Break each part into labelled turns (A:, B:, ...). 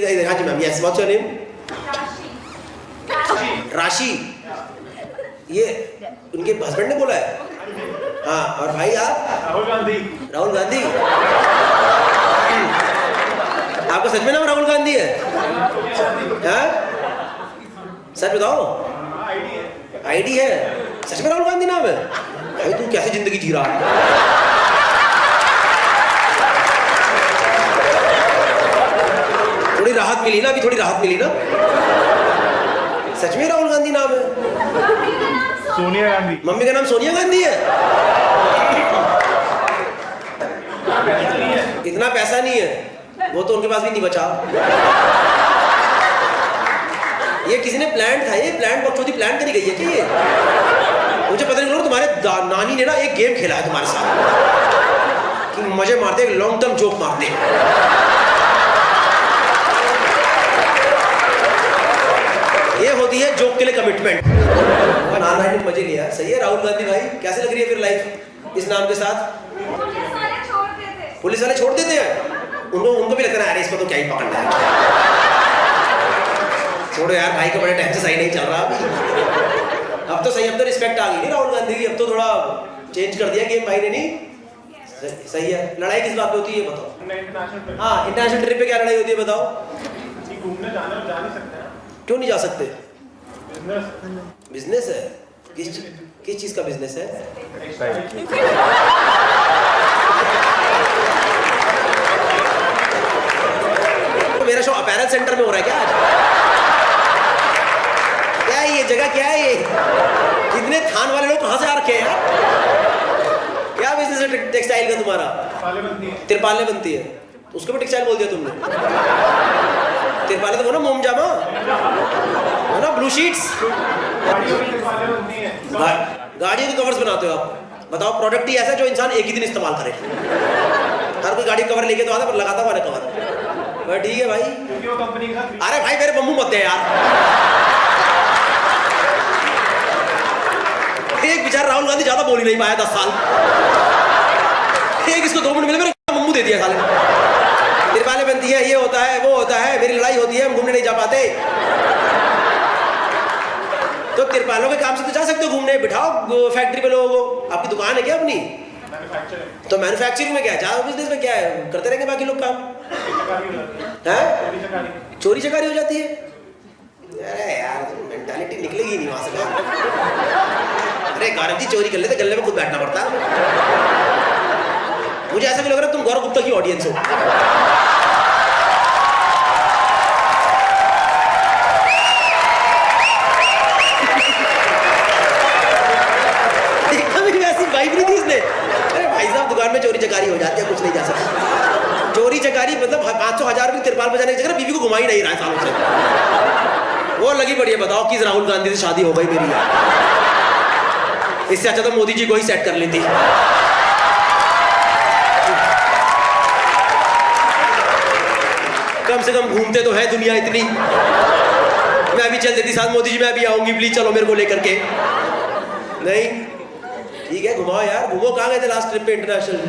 A: इधर हाँ जी ma'am, yes what's your name? Rashi. ये उनके हस्बैंड ने बोला है? हाँ, और भाई आप?
B: राहुल गांधी।
A: राहुल गांधी? आपका सच में नाम राहुल गांधी है? हाँ? सच बताओ। आईडी है? सच में राहुल गांधी नाम है? भाई तू कैसे जिंदगी जी रहा है? थोड़ी राहत मिली ना, अभी थोड़ी राहत मिली ना? सच में राहुल गांधी नाम है?
B: सोनिया गांधी।
A: मम्मी का नाम सोनिया गांधी है? इतना पैसा नहीं है, वो तो उनके पास भी नहीं बचा। ये किसी ने प्लान था, ये प्लान बकचोदी प्लान करी गई है कि ये? मुझे पता नहीं, तुम्हारे नानी ने ना एक गेम खेला है तुम्हारे साथ कि मजे मारते, एक लॉन्ग टर्म जोक मारते। ये होती है जोक के लिए कमिटमेंट। नाना ने मजे लिया, सही है। राहुल गांधी भाई कैसे लग रही है फिर लाइफ इस नाम के साथ? पुलिस वाले छोड़ देते हैं उनको भी लगता है अरे इसको तो क्या ही पकड़ना है। छोड़ो यार, भाई का बड़े टाइम से सही नहीं चल रहा अभी। अब तो सही, अब तो रिस्पेक्ट आ गई नहीं राहुल गांधी की, अब तो थोड़ा चेंज कर दिया गेम भाई ने। नहीं सही है। लड़ाई किस बात पे होती है ये बताओ? हाँ, इंटरनेशनल ट्रिप पे क्या लड़ाई होती है बताओ?
B: घूमने जाना जा नहीं सकते हैं।
A: क्यों नहीं जा सकते?
B: बिजनेस।
A: बिजनेस है? किस चीज का बिजनेस है? तो मेरा शो अपैरल सेंटर में हो रहा है क्या आज? क्या है ये जगह, क्या है ये? इतने थान वाले लोग कहाँ से आ रखे हैं यार? क्या बिजनेस है टेक्सटाइल का तुम्हारा? तिरपालें बनती है। उसको भी टेक्सटाइल बोल दिया तुमने? तिरपालें तो वो ना मोम जामा, वो ना ब्लू शीट्स। गाड़ियों के कवर्स बनाते हो आप? बताओ, प्रोडक्ट ही ऐसा है जो इंसान एक ही दिन इस्तेमाल करे। हर कोई गाड़ी कवर लेके तो आता पर लगाता हुआ कवर। ठीक है भाई। अरे भाई मेरे बम्बू मत दे यार। एक बेचारा राहुल गांधी ज्यादा बोल ही नहीं पाया 10 साल। एक इसको 2 मिनट मिले, मेरे बम्बू दे दिया साले। तिरपालें बनती है, ये होता है, वो होता है, मेरी लड़ाई होती है, हम घूमने नहीं जा पाते। तो तिरपालों के काम से तो जा सकते हो घूमने, बिठाओ फैक्ट्री पे लोगों को। आपकी दुकान है क्या अपनी? तो मैन्युफैक्चरिंग में क्या है, ज्यादा बिजनेस में क्या है, करते रहेंगे बाकी लोग काम। है चोरी चकारी हो जाती है? अरे यार मेंटालिटी निकलेगी नहीं वहां से। अरे गौरव जी चोरी कर लेते, गले में खुद बैठना पड़ता। मुझे ऐसा भी लग रहा है तुम गौरव गुप्ता की ऑडियंस हो। दुकान में चोरी चकारी हो जाती है, कुछ नहीं जा सकता। चोरी चकारी मतलब 500,000 रुपये तिरपाल बजाने की जगह बीवी को घुमा ही नहीं रहा है सालों से। वो लगी पड़ी है, बताओ किस राहुल गांधी से शादी हो गई मेरी। इससे अच्छा तो मोदी जी को ही सेट कर लेती। कम से कम घूमते तो है दुनिया इतनी। मैं भी चल देती साथ मोदी जी, मैं भी आऊंगी प्लीज चलो मेरे को लेकर के। नहीं ठीक है, घुमाओ यार। घूमो। कहाँ गए थे लास्ट ट्रिप पे इंटरनेशनल?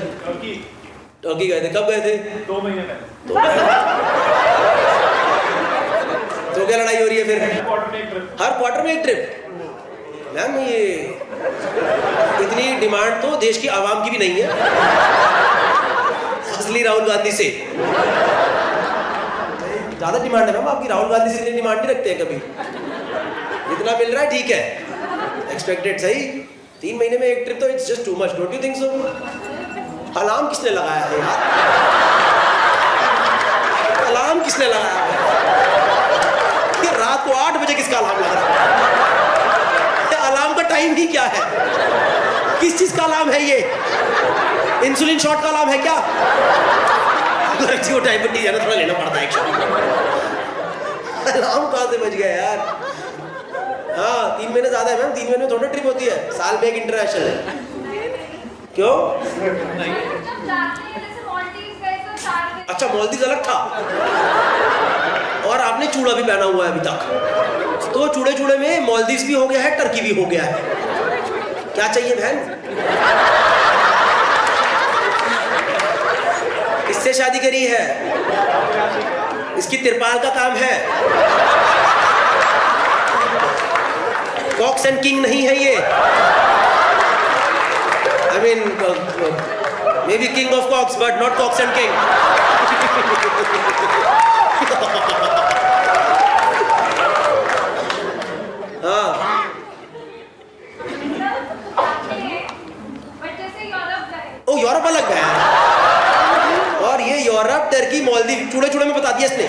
A: टर्की गए थे। कब गए थे?
B: 2 महीने पहले।
A: तो क्या लड़ाई हो रही है फिर?
B: हर
A: क्वार्टर में एक ट्रिप? मैम ये इतनी डिमांड तो देश की आवाम की भी नहीं है, असली राहुल गांधी से ज्यादा डिमांड है मैम आपकी। राहुल गांधी से इतनी डिमांड नहीं रखते हैं कभी। जितना मिल रहा है ठीक है, एक्सपेक्टेड सही। 3 महीने में एक ट्रिप तो it's just too much, don't you think so? Alarm किसने लगाया है यार? अलार्म किसने लगाया है? ये रात को 8 बजे किसका अलार्म लग रहा है? अलार्म का टाइम ही क्या है? किस चीज का अलार्म है ये? इंसुलिन शॉट का अलार्म है क्या? को डायबिटीज है ना, थोड़ा लेना पड़ता है एक शॉट। अलार्म कहाँ से बज गया यार? हाँ 3 महीने ज्यादा है मैम। 3 महीने में थोड़ा ट्रिप होती है, साल में एक इंटरनेशनल है। क्यों? अच्छा मालदीव अलग था और आपने चूड़ा भी पहना हुआ है अभी तक। तो चूड़े चूड़े में मालदीव भी हो गया है, टर्की भी हो गया है। क्या चाहिए बहन? किससे शादी करी है? इसकी तिरपाल का काम है, कॉक्स एंड किंग नहीं है ये। I mean may be king of Cox but not Cox and king. हाँ ओ यूरोप अलग गया, और ये यूरोप, टर्की, मालदीव चूड़े चूड़े में बता दिया इसने।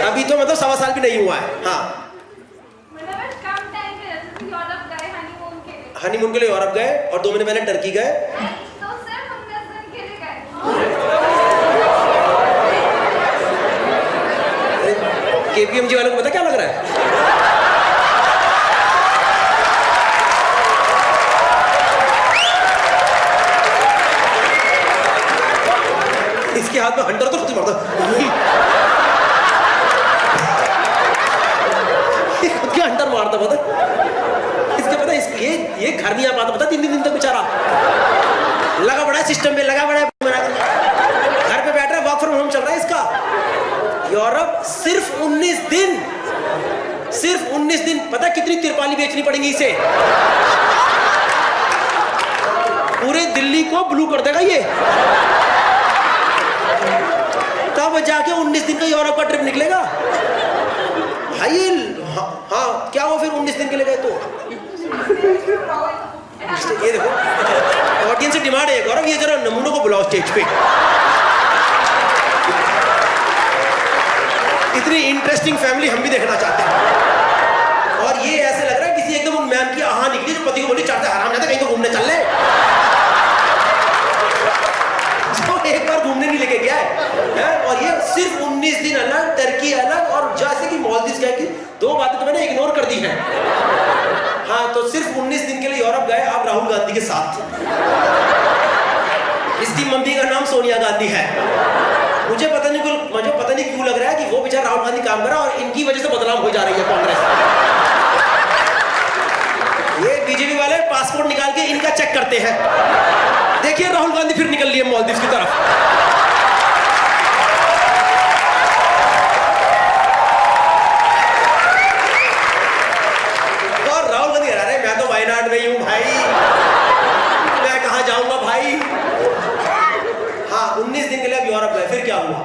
A: अभी तो मतलब 1.25 साल भी नहीं हुआ है। हाँ हनीमून के लिए यूरोप गए और 2 महीने पहले टर्की गए। केपीएमजी वालों को पता क्या लग रहा है? इसके हाथ में हंटर तो खुद मारता, खुद के हंटर मारता पता। इसके पता ये घर नहीं आ पाता पता, 3 दिन तक बेचारा लगा पड़ा है सिस्टम पे, लगा पड़ा है, घर पे बैठ रहा है, वर्क फ्रॉम होम चल रहा है इसका। यूरोप सिर्फ 19 दिन, सिर्फ 19 दिन। पता कितनी तिरपाली बेचनी पड़ेगी इसे? पूरे दिल्ली को ब्लू कर देगा ये, तब जाके 19 दिन का यूरोप का ट्रिप निकलेगा भाई। हाँ क्या हो फिर 19 दिन के लिए गए तो? ये देखो ऑडियंस से डिमांड है गौरव, ये जरा नमूनों को बुलाओ स्टेज पे। इतनी इंटरेस्टिंग फैमिली हम भी देखना चाहते हैं। और ये ऐसे लग रहा है किसी एकदम उन मैम की आहा निकली जो पति को बोली चाहते हराम जाते कहीं तो घूमने चल ले। एक बार घूमने नहीं लेके गया है? और ये सिर्फ 19 दिन अलग, टर्की अलग, और जैसे कि मालदीव गए कि 2 बातें तो मैंने इग्नोर कर दी हैं। हाँ तो सिर्फ 19 दिन के लिए यूरोप गए आप राहुल गांधी के साथ। इसकी मम्मी का नाम सोनिया गांधी है। मुझे पता नहीं क्यों लग रहा है कि वो बेचारा राहुल गांधी काम कर रहा है और इनकी वजह से बदनाम हो जा रही है कांग्रेस। ये बीजेपी वाले पासपोर्ट निकाल के इनका चेक करते हैं। देखिए राहुल गांधी फिर निकल लिए मालदीव की तरफ। और राहुल गांधी कह रहे मैं तो वायनाड में ही हूं भाई, मैं कहां जाऊंगा भाई। हाँ 19 दिन के लिए अब यूरोप गए, फिर क्या हुआ?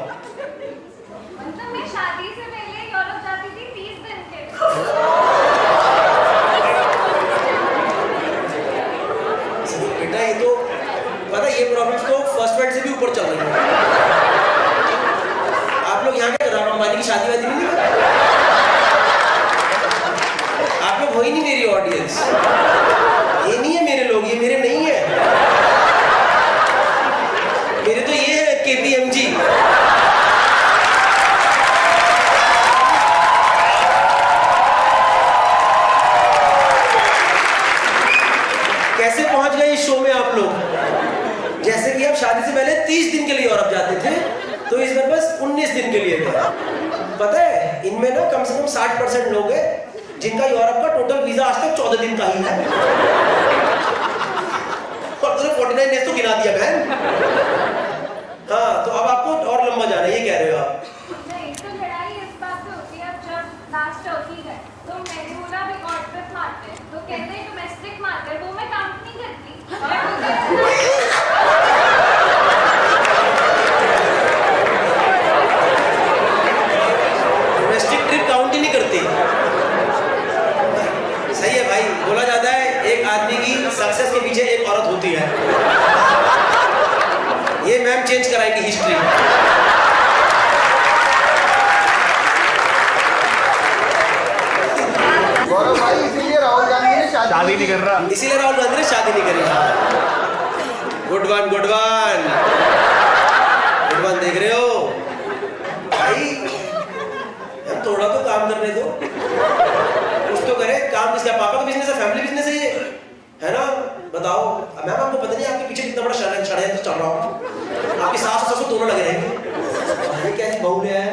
C: मतलब मैं शादी से पहले यूरोप जाती थी 30 दिन के लिए।
A: बेटा ये तो पता ये प्रॉब्लम्स तो फर्स्ट वर्ल्ड से भी ऊपर चल रही है। आप लोग यहाँ के राम अंबानी की शादी वादी नहीं, आप लोग हो ही नहीं मेरी ऑडियंस। ये नहीं है मेरे लोग, ये मेरे नहीं है, मेरे तो ये है केपीएमजी। कैसे पहुंच गए इस शो में आप लोग? जैसे कि आप शादी से पहले 30 दिन के लिए यूरोप जाते थे, तो इस बार बस 19 दिन के लिए गए। पता है इनमें ना कम से कम 60% लोग हैं जिनका यूरोप का टोटल वीजा आज तक 14 दिन का ही है। और तुमने 49 डेज तो गिना दिया बहन। हाँ तो अब आपको और लंबा जाना है, ये कह रहे हो आप?
C: नहीं तो लड़ाई इस बात पे होती है। अब जब लास्ट टर्की गए तो मैंने बोला रिकॉर्ड पे मारते हैं, तो कहते हैं डोमेस्टिक मारते हैं, वो मैं काउंट नहीं करती।
A: डोमेस्टिक ट्रिप काउंट ही नहीं करती। सही है भाई, बोला जाता है एक आदमी की सक्सेस के पीछे एक औरत होती है। ये मैम चेंज कराएगी हिस्ट्री।
D: गौरव भाई इसीलिए राहुल गांधी ने शादी
B: नहीं कर रहा।
A: इसीलिए राहुल गांधी ने शादी नहीं करी। Good one good one good one, देख रहे हो भाई? हम थोड़ा तो काम करने दो, कुछ तो करे। काम किसका? पापा का बिजनेस है, फैमिली बिजनेस है ये, है ना? बताओ मैम आपको पता नहीं आपके पीछे कितना बड़ा षड्यंत्र चल रहा हो। आपकी सास और ससुर दोनों लगे रहेंगे। कैसी बहू ले आए,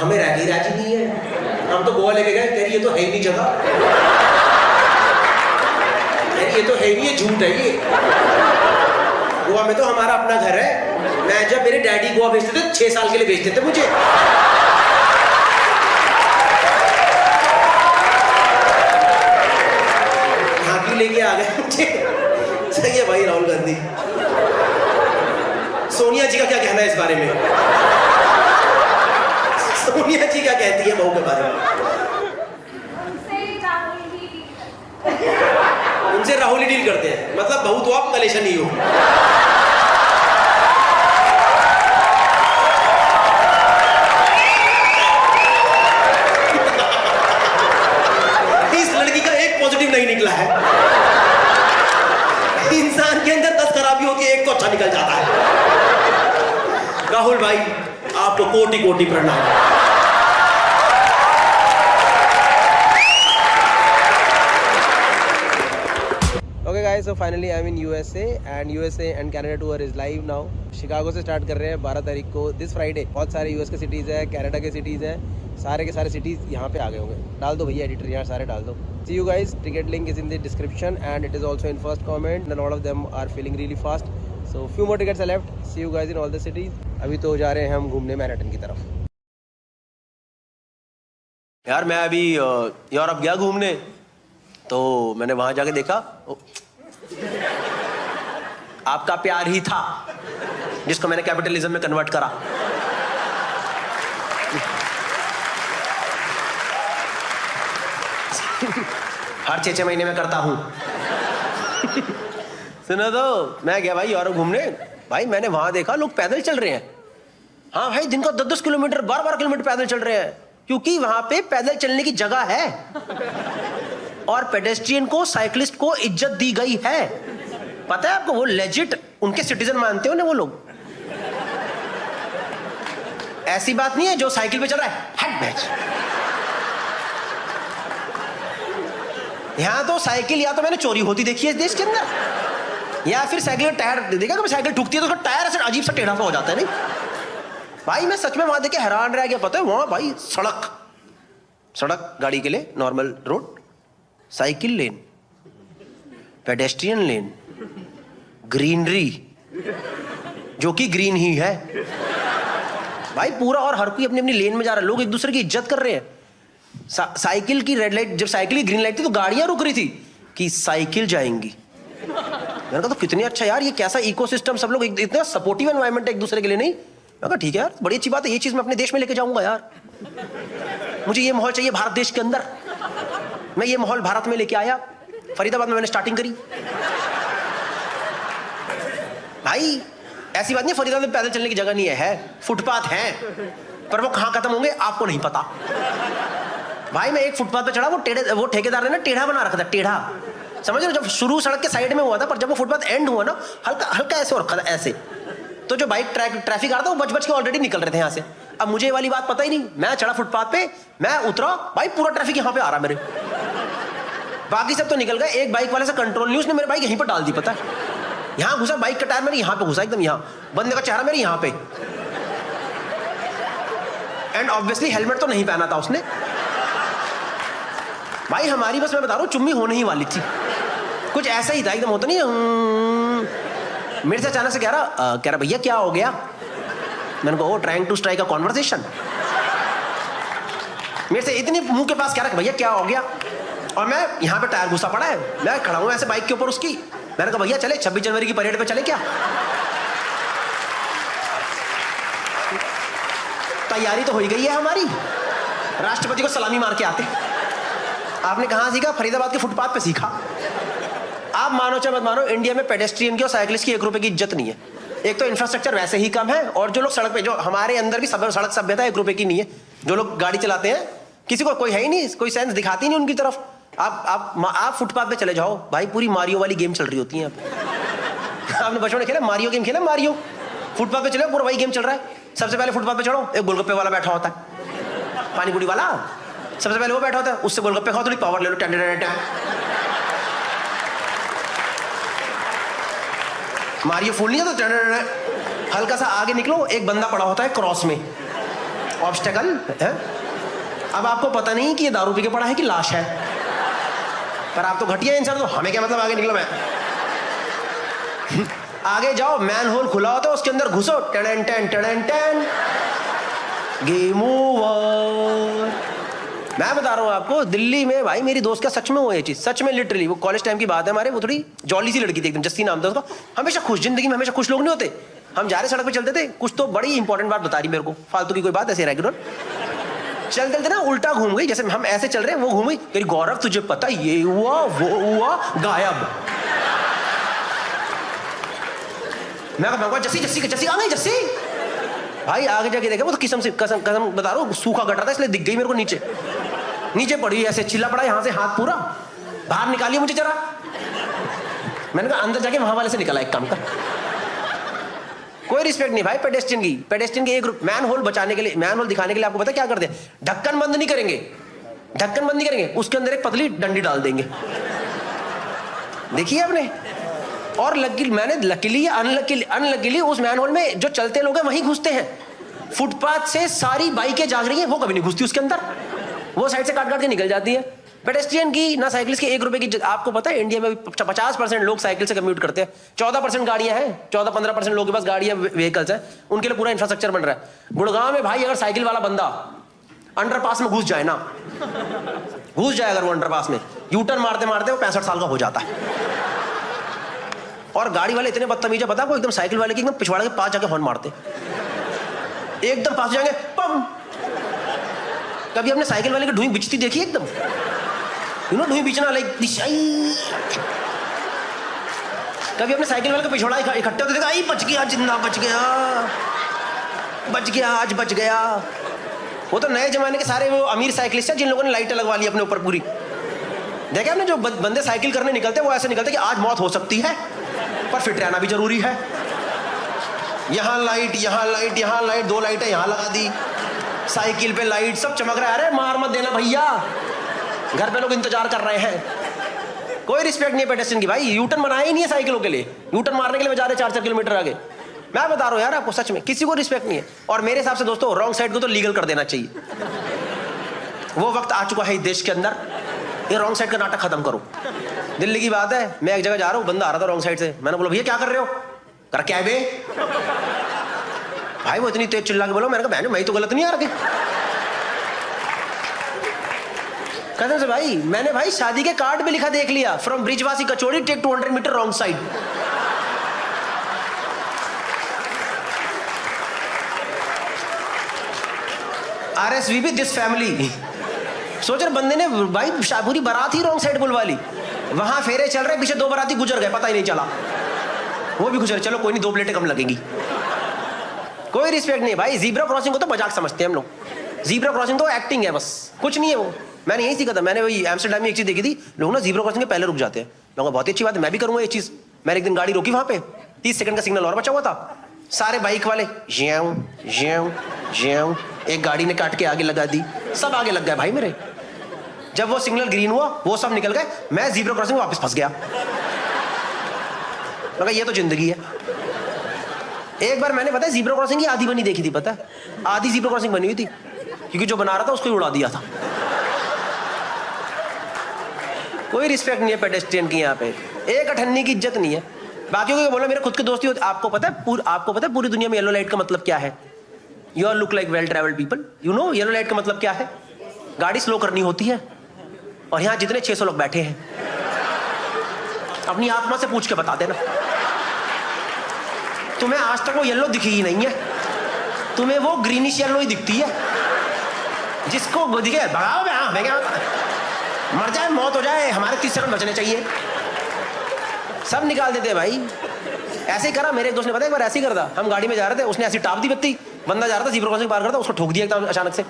A: हमें राजी नहीं है। हम तो गोवा लेके गए, कह रही ये तो है ही नहीं जगह, ये तो है ही नहीं, ये झूठ है ये। गोवा में तो हमारा अपना घर है, मैं जब मेरे डैडी गोवा भेजते थे 6 साल के लिए भेजते थे मुझे। यहाँ की लेके आ गए मुझे। सही है भाई राहुल गांधी। सोनिया जी का क्या कहना है इस बारे में? सोनिया जी क्या कहती है बहू के बारे में? उनसे राहुल ही डील करते हैं। मतलब बहू तो आप कलेशन ही हो। इस लड़की का एक पॉजिटिव नहीं निकला है। इंसान के अंदर 10 खराबी होती है, एक तो अच्छा निकल जाता है। राहुल भाई आपको कोटि कोटि प्रणाम। Okay guys, so finally I'm in USA and USA and Canada tour is live now. Chicago से स्टार्ट कर रहे हैं 12 तारीख को, दिस फ्राइडे। बहुत सारे यूएस के सिटीज़ हैं, कनाडा के सिटीज़ हैं, सारे के सारे सिटीज़ यहाँ पे आ गए होंगे। डाल दो भैया एडिटर, यहाँ सारे डाल दो। See you guys, ticket link is in the description and it is also in first comment and all of them are filling really fast. So few more tickets are left. See you guys in all the cities. अभी तो जा रहे हैं हम घूमने Manhattan की तरफ। यार मैं अभी यूरोप गया घूमने, तो मैंने वहां जाके देखा आपका प्यार ही था जिसको मैंने कैपिटलिज्म में कन्वर्ट करा। हर 6-6 महीने में करता हूं। सुनो तो, मैं गया भाई यूरोप घूमने। भाई मैंने वहां देखा लोग पैदल चल रहे हैं। हाँ भाई, दिन का 10-10 किलोमीटर 12-12 किलोमीटर पैदल चल रहे हैं, क्योंकि वहां पे पैदल चलने की जगह है और पेडेस्ट्रियन को, साइकिलिस्ट को इज्जत दी गई है। पता है आपको, वो लेजिट उनके सिटीजन मानते हो ना वो लोग। ऐसी बात नहीं है जो साइकिल पे चल रहा है हट बैच। यहां तो साइकिल या तो मैंने चोरी होती देखी है इस देश के अंदर, या फिर साइकिल का टायर देखा, कभी साइकिल ठुकती है तो उसका टायर ऐसे अजीब सा टेढ़ा सा हो जाता है। नहीं भाई, मैं सच में वहां देख के हैरान रह गया। पता है वहां भाई सड़क गाड़ी के लिए नॉर्मल रोड, साइकिल लेन, पेडेस्ट्रियन लेन, ग्रीनरी जो कि ग्रीन ही है भाई पूरा, और हर कोई अपनी अपनी लेन में जा रहा है। लोग एक दूसरे की इज्जत कर रहे हैं। साइकिल की रेड लाइट, जब साइकिल की ग्रीन लाइट थी तो गाड़ियां रुक रही थी कि साइकिल जाएंगी। मैंने कहा तो कितनी अच्छा यार, ये कैसा इकोसिस्टम, सब लोग इतना सपोर्टिव एनवायरनमेंट है एक दूसरे के लिए। नहीं, मैं कहा ठीक है यार, बड़ी अच्छी बात है, ये चीज मैं अपने देश में लेके जाऊंगा यार। मुझे ये माहौल चाहिए भारत देश के अंदर। मैं ये माहौल भारत में लेके आया, फरीदाबाद में मैंने स्टार्टिंग करी। भाई ऐसी बात नहीं, फरीदाबाद में पैदल चलने की जगह नहीं है, फुटपाथ है, पर वो कहां खत्म होंगे आपको नहीं पता। भाई मैं एक फुटपाथ पे चढ़ा, वो ठेकेदार ने ना टेढ़ा बना रखा था, टेढ़ा, समझ रहे हो? जब शुरू सड़क के साइड में हुआ था, पर जब वो फुटपाथ एंड हुआ ना, हल्का हल्का ऐसे हो रखा था ऐसे, तो जो बाइक ट्रैफिक आ रहा था वो बच के ऑलरेडी निकल रहे थे यहाँ से। अब मुझे ये वाली बात पता ही नहीं, मैं चढ़ा फुटपाथ पे, मैं उतरा, भाई पूरा ट्रैफिक यहाँ पे आ रहा मेरे, बाकी सब तो निकल गए। एक बाइक वाले से कंट्रोल नहीं, उसने मेरी बाइक यहीं पर डाल दी। पता है यहाँ घुसा, बाइक का टायर मेरे यहाँ पे घुसा, एकदम यहाँ, बंदे का चेहरा मेरे यहाँ पे, एंड ऑब्वियसली हेलमेट तो नहीं पहना था उसने। भाई हमारी बस मैं बता रहा हूँ चुम्मी होने ही वाली थी, कुछ ऐसा ही था, एकदम होता नहीं। मेरे से अचानक से कह रहा भैया क्या हो गया? मैंने कहा trying to strike a conversation. मेरे से इतनी मुंह के पास कह रहा भैया क्या हो गया, और मैं यहाँ पे टायर घुसा पड़ा है, मैं खड़ा हूँ ऐसे बाइक के ऊपर उसकी। मैंने कहा भैया चले 26 जनवरी की परेड पे चले क्या? तैयारी तो हो ही गई है हमारी, राष्ट्रपति को सलामी मार के आते। आपने कहाँ सीखा? फरीदाबाद के फुटपाथ पे सीखा। आप मानो चाहे मत मानो, इंडिया में पेडेस्ट्रियन की और साइकिलिस्ट की 1 रुपए की इज्जत नहीं है। एक तो इंफ्रास्ट्रक्चर वैसे ही कम है, और जो लोग सड़क पे, जो हमारे अंदर भी सड़क सभ्यता 1 रुपए की नहीं है। जो लोग गाड़ी चलाते हैं, किसी को कोई है ही नहीं, कोई सेंस दिखाती नहीं उनकी तरफ। आप फुटपाथ पे चले जाओ भाई, पूरी मारियो वाली गेम चल रही होती है। आपने बचपन में खेला मारियो गेम, खेला मारियो? फुटपाथ पे चले, पूरा वही गेम चल रहा है। सबसे पहले फुटपाथ पे चढ़ो, एक गोलगप्पे वाला बैठा होता है, पानी पूरी वाला, सबसे पहले वो बैठा होता है, उससे गोलगप्पे खाओ, थोड़ी पावर ले लो, मारियो फूल नहीं है तो हल्का सा आगे निकलो, एक बंदा पड़ा होता है क्रॉस में, ऑब्स्टेकल है। अब आपको पता नहीं कि ये दारू पी के पड़ा है कि लाश है, पर आप तो घटिया इंसान, तो हमें क्या मतलब आगे निकलो। मैं आगे जाओ, मैन होल खुला होता है, उसके अंदर घुसो, टन टन टन टन, गेम ओवर। मैं बता रहा हूँ आपको, दिल्ली में भाई मेरी दोस्त का सच में हुआ ये चीज, सच में लिटरली। वो कॉलेज टाइम की बात है हमारे, वो थोड़ी जॉली सी लड़की थी एकदम, जस्सी नाम था उसका। हमेशा खुश, जिंदगी में हमेशा खुश लोग नहीं होते। हम जा रहे सड़क पे चलते थे, कुछ तो बड़ी इंपॉर्टेंट बात बता रही मेरे को, फालतू की कोई बात, ऐसे रेगुलर चलते थे ना, उल्टा घूम गई, जैसे हम ऐसे चल रहे हैं वो घूम गई, कह रही गौरव तुझे पता ये हुआ वो हुआ, गायब। मैं कहूँगा जस्सी जस्सी जस्सी आ गई जस्सी। भाई आगे जाके देखा वो तो कसम से कसम कसम बता रहा हूँ, सूखा कट रहा था इसलिए दिख गई मेरे को नीचे। नीचे पड़ी ऐसे चिल्ला पड़ा, यहाँ से हाथ पूरा बाहर निकालिए मुझे जरा। मैंने कहा अंदर जाके वहां वाले से निकला, एक काम कर। कोई रिस्पेक्ट नहीं भाई पेडेस्ट्रियन की। पेडेस्ट्रियन के एक ग्रुप मैन होल बचाने के लिए, मैन होल दिखाने के लिए आपको पता क्या करते हैं? ढक्कन बंद नहीं करेंगे, ढक्कन बंद नहीं करेंगे, उसके अंदर एक पतली डंडी डाल देंगे। देखिए आपने। और मैंने लकीली अनलकीली उस मैन होल में जो चलते लोग हैं वहीं घुसते हैं। फुटपाथ से सारी बाइकें जाग रही हैं, वो कभी नहीं घुसती उसके अंदर, वो साइड से काट काट के निकल जाती है। पेडेस्ट्रियन की ना साइकिलिस्ट की 1 रुपए की। आपको पता है इंडिया में 50% लोग साइकिल से कम्यूट करते हैं, 14% गाड़ियां हैं, 14-15% लोगों के पास गाड़ियां व्हीकल्स हैं, उनके लिए पूरा इंफ्रास्ट्रक्चर बन रहा है। गुड़गांव में भाई अगर साइकिल वाला बंदा अंडरपास में घुस जाए ना, घुस जाए अगर वो अंडरपास में, यूटर्न मारते मारते वो 65 साल का हो जाता है। और गाड़ी वाले इतने बदतमीज है, पता है, वो एकदम साइकिल वाले की एकदम पिछवाड़े के पास जाके हॉर्न मारते, एकदम पास जाएंगे पम। कभी हमने साइकिल वाले की ढूंढ बिचती देखी एकदम, ढूंढ बिचना लाइक। कभी अपने साइकिल वाले का पिछवाड़ा इकट्ठे होते देखा, आई बच गया, जिंदा बच गया, बच गया, आज बच गया। वो तो नए जमाने के सारे वो अमीर साइकिलिस्ट हैं जिन लोगों ने लाइटें लगवा ली अपने ऊपर पूरी। देखा आपने, जो बंदे साइकिल करने निकलते हैं वो ऐसे निकलते कि आज मौत हो सकती है पर फिट रहना भी जरूरी है। यहाँ लाइट, यहाँ लाइट, यहाँ लाइट, 2 लाइटें यहाँ लगा दी, साइकिल पे लाइट, सब चमक रहा है। अरे मार मत देना भैया, घर पे लोग इंतजार कर रहे हैं। कोई रिस्पेक्ट नहीं है पेडेस्ट्रियन की भाई। यूटर्न बनाया ही नहीं है साइकिलों के लिए, यूटर्न मारने के लिए जा रहे 4-4 किलोमीटर आगे। मैं बता रहा हूँ यार आपको, सच में किसी को रिस्पेक्ट नहीं है। और मेरे हिसाब से दोस्तों रॉन्ग साइड को तो लीगल कर देना चाहिए। वो वक्त आ चुका है देश के अंदर, ये रॉन्ग साइड का नाटक खत्म करो। दिल्ली की बात है, मैं एक जगह जा रहा हूँ, बंदा आ रहा था रॉन्ग साइड से, मैंने बोला भैया क्या कर रहे हो? कर क्या है बे? भाई वो इतनी तेज चिल्ला के बोला, मैंने कहा बहन मैं तो गलत नहीं आ रहा। कसम से भाई, मैंने भाई शादी के कार्ड पे लिखा देख लिया, from Brijwasi kachori take 200 metre wrong side. RSVP this family. सोच रहे बंदे ने भाई पूरी बारात ही रॉन्ग साइड बुलवा ली। वहां फेरे चल रहे, पीछे 2 बाराती गुजर गए, पता ही नहीं चला, वो भी गुजर। चलो कोई नहीं, 2 प्लेटें कम लगेंगी। कोई रिस्पेक्ट नहीं भाई। जीब्रा क्रॉसिंग को तो मजाक समझते हैं हम लोग। जीब्रा क्रॉसिंग तो एक्टिंग है, बस कुछ नहीं है वो। मैंने यही सीखा था, मैंने वही एम्स्टर्डम में एक चीज देखी थी, लोग ना जीब्रा क्रॉसिंग के पहले रुक जाते हैं। लोगों बहुत ही अच्छी बात है, मैं भी करूंगा ये चीज। मैंने एक दिन गाड़ी रोकी वहां पे, 30 सेकंड का सिग्नल और बचा हुआ था। सारे बाइक वाले ज्याऊ ज्याऊ ज्याऊ, एक गाड़ी ने काट के आगे लगा दी, सब आगे लग गए भाई मेरे। जब वो सिग्नल ग्रीन हुआ वो सब निकल गए, मैं जीब्रा क्रॉसिंग में वापस फंस गया। लगा ये तो जिंदगी है। एक बार मैंने पता है जीब्रा क्रॉसिंग की आधी बनी देखी थी, पता है, आधी जीब्रा क्रॉसिंग बनी हुई थी, क्योंकि जो बना रहा था उसको ही उड़ा दिया था। कोई रिस्पेक्ट नहीं है पेडेस्ट्रियन की यहाँ पे, एक अठन्नी की इज्जत नहीं है। बाकियों को बोला मेरे खुद के दोस्ती होते। आपको पता है पूरी दुनिया में येलो लाइट का मतलब क्या है? You are look like well travelled people. You know yellow light का मतलब क्या है? गाड़ी स्लो करनी होती है। और यहाँ जितने 600 लोग बैठे हैं, अपनी आत्मा से पूछ के बता देना, तुम्हें आज तक वो येलो दिखी ही नहीं है, तुम्हें वो ग्रीनिश येलो ही दिखती है। जिसको दिखे भगाओ, मैं क्या मर जाए मौत हो जाए, हमारे 30 सेकंड बचने चाहिए। सब निकाल देते हैं भाई। ऐसे ही करा मेरे एक दोस्त ने, पता है एक बार ऐसे ही करता, हम गाड़ी में जा रहे थे, उसने ऐसी टाप दी बत्ती, बंदा जा रहा था जीब्रा क्रॉसिंग पार करता, उसको ठोक दिया एकदम अचानक से,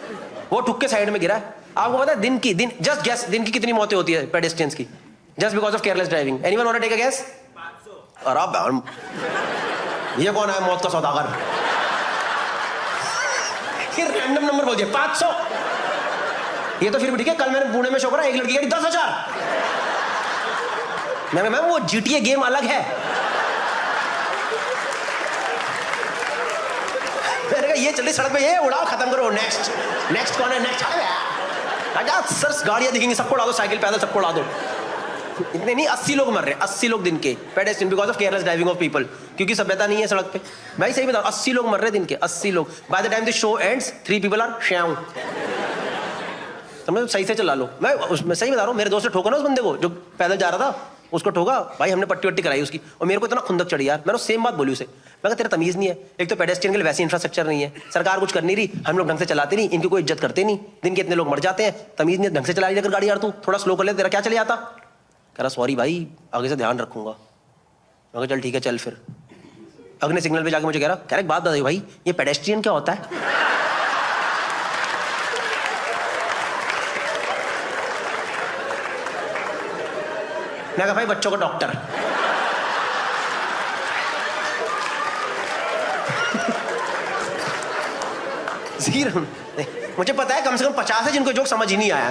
A: वो ठुक के साइड में गिरा। आपको पता है दिन की कितनी मौतें होती है पेडेस्ट्रियंस की, just because of careless driving? Anyone want to take a guess? अरे ये कौन है मौत का सौदागर? फिर रैंडम नंबर बोल दिया 500। ये तो फिर भी ठीक है। कल मैंने पुणे में शो करा, एक लड़की गाड़ी 10,000। मैम वो GTA गेम अलग है। मैंने कहा ये चल रही सड़क पे, ये उड़ाओ खत्म करो, नेक्स्ट कौन है? नेक्स्ट सर गाड़ियां दिखेंगी, सबको उड़ा दो, साइकिल पैदल सबको उड़ा दो। इतने नहीं 80 लोग मर रहे हैं, 80 लोग दिन के pedestrian because of careless driving of people. क्योंकि सभ्यता नहीं है सड़क पे। भाई सही बता, 80 लोग मर रहे दिन के, 80 लोग। By the time the show ends 3 people are श्याम। समझ, सही से चला लो। मैं सही बता रहा हूँ, मेरे दोस्त ने ठोका ना उस बंदे को जो पैदल जा रहा था, उसको ठोका भाई, हमने पट्टी वट्टी कराई उसकी, और मेरे को इतना खुंदक चढ़ी यार। मैंने सेम बात बोली उसे, मैं कहा तेरा तमीज़ नहीं है, एक तो पेडेस्ट्रियन के लिए वैसी इंफ्रास्ट्रक्चर नहीं है, सरकार कुछ कर नहीं रही, हम लोग ढंग से चलाते नहीं, इनकी कोई इज्जत करते नहीं, दिन के इतने लोग मर जाते हैं, तमीज़ नहीं, ढंग से चला रही अगर गाड़ी यार, तू थोड़ा स्लो कर ले, तेरा क्या चले आता। कह रहा सॉरी भाई, आगे से ध्यान रखूंगा। मैं कहा चल ठीक है चल। फिर अगले सिग्नल पे जाके मुझे कह रहा एक बात बता भाई, ये पेडेस्ट्रियन क्या होता है? मैं कहा भाई बच्चों का डॉक्टर। मुझे पता है कम से कम 50 है जिनको जोक समझ ही नहीं आया।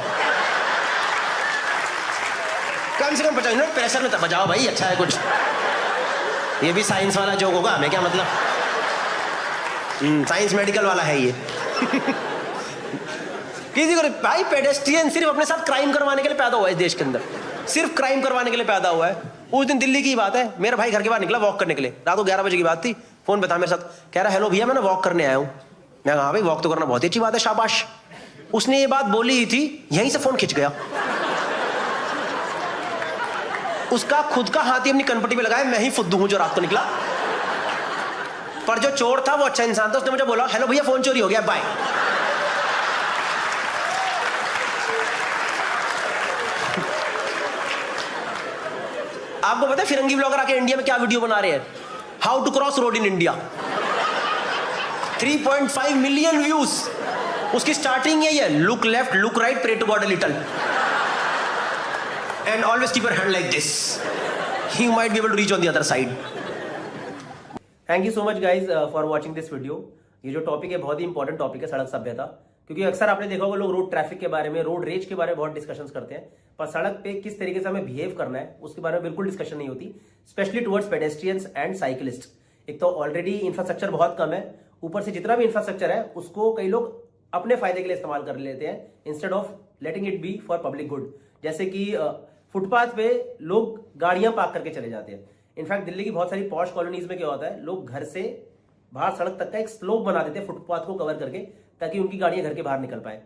A: कम से कम 50 मिनट प्रेशर में बजाओ भाई, अच्छा है कुछ। ये भी साइंस वाला जोक होगा, हमें क्या मतलब, साइंस मेडिकल वाला है ये। किसी को भाई, पेडेस्ट्रियन सिर्फ अपने साथ क्राइम करवाने के लिए पैदा हुआ है इस देश के अंदर, सिर्फ क्राइम करवाने के लिए पैदा हुआ है। उस दिन दिल्ली की बात है, मेरा भाई घर के बाहर निकला वॉक करने के लिए, रात को 11 बजे की बात थी, फोन पे था मेरे साथ, कह रहा हेलो भैया मैं ना वॉक करने आया हूँ। मैं कहा भाई वॉक तो करना बहुत ही अच्छी बात है, शाबाश। उसने ये बात बोली ही थी, यहीं से फोन खिंच गया। उसका खुद का हाथ ही अपनी कनपट्टी पे लगाया, मैं ही फुद्दू हूं जो रात को निकला। पर जो चोर था वो अच्छा इंसान था, उसने मुझे बोला हेलो भैया फोन चोरी हो गया, बाय। आपको पता है फिरंगी ब्लॉगर आके इंडिया में क्या वीडियो बना रहे हैं? How to cross road in India. 3.5 million views. उसकी स्टार्टिंग यही है, look left look right pray to God a little and always keep your hand like this, he might be able to reach on the other side. Thank you so much guys for watching this video. ये जो topic है बहुत ही important topic है, सड़क सभ्यता। क्योंकि अक्सर आपने देखा होगा लोग रोड ट्रैफिक के बारे में, रोड रेज के बारे में बहुत डिस्कशंस करते हैं, पर सड़क पे किस तरीके से हमें बिहेव करना है उसके बारे में बिल्कुल डिस्कशन नहीं होती, specially towards pedestrians and cyclist. एक तो ऑलरेडी इंफ्रास्ट्रक्चर बहुत कम है, ऊपर से जितना भी इंफ्रास्ट्रक्चर है उसको कई लोग अपने फायदे के लिए इस्तेमाल कर लेते हैं instead of letting it be for public good. जैसे कि फुटपाथ पे लोग गाड़ियां पार्क करके चले जाते हैं। इनफैक्ट दिल्ली की बहुत सारी पॉश कॉलोनीज में क्या होता है, लोग घर से बाहर सड़क तक का एक स्लोप बना देते हैं फुटपाथ को कवर करके, ताकि उनकी गाड़ियां घर के बाहर निकल पाए।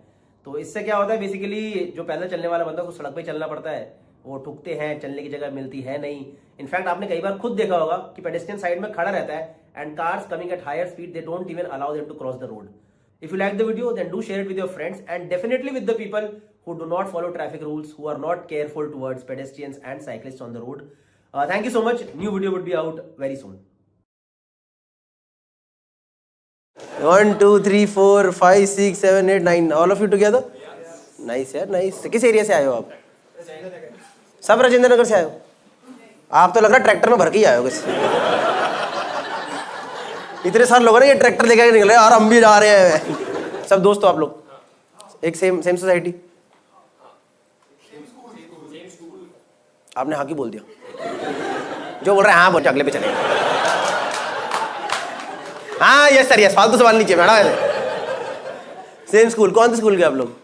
A: तो इससे क्या होता है, बेसिकली जो पैदल चलने वाला बंदा उसको सड़क पे चलना पड़ता है, वो ठुकते हैं, चलने की जगह मिलती है नहीं। इनफैक्ट आपने कई बार खुद देखा होगा कि पेडेस्ट्रियन साइड में खड़ा रहता है and cars coming at higher speed they don't even allow them to cross the road. If you like the video, then do share it with your friends and definitely with the people who do not follow traffic rules, who are not careful towards pedestrians and cyclists on the road. Thank you so much. New video would be out very soon. 1, 2, 3, 4, 5, 6, 7, 8, 9. All of you together? Nice यार, nice. किस area से आए हो आप? सब राजेंद्र नगर से आए हो? आप तो लग रहा है ट्रैक्टर में भर के ही आए हो किसी। इतने सारे लोग हैं ना ये ट्रैक्टर लेकर निकले यार, हम भी जा रहे हैं। सब दोस्त हो आप लोग, एक सेम सोसाइटी। आपने हाँ की बोल दिया, जो बोल रहे हैं हाँ बोल, अगले पे चले। हाँ यस सर यस, फालतू सवाल नीचे मैडम। सेम स्कूल, कौन से स्कूल के आप लोग?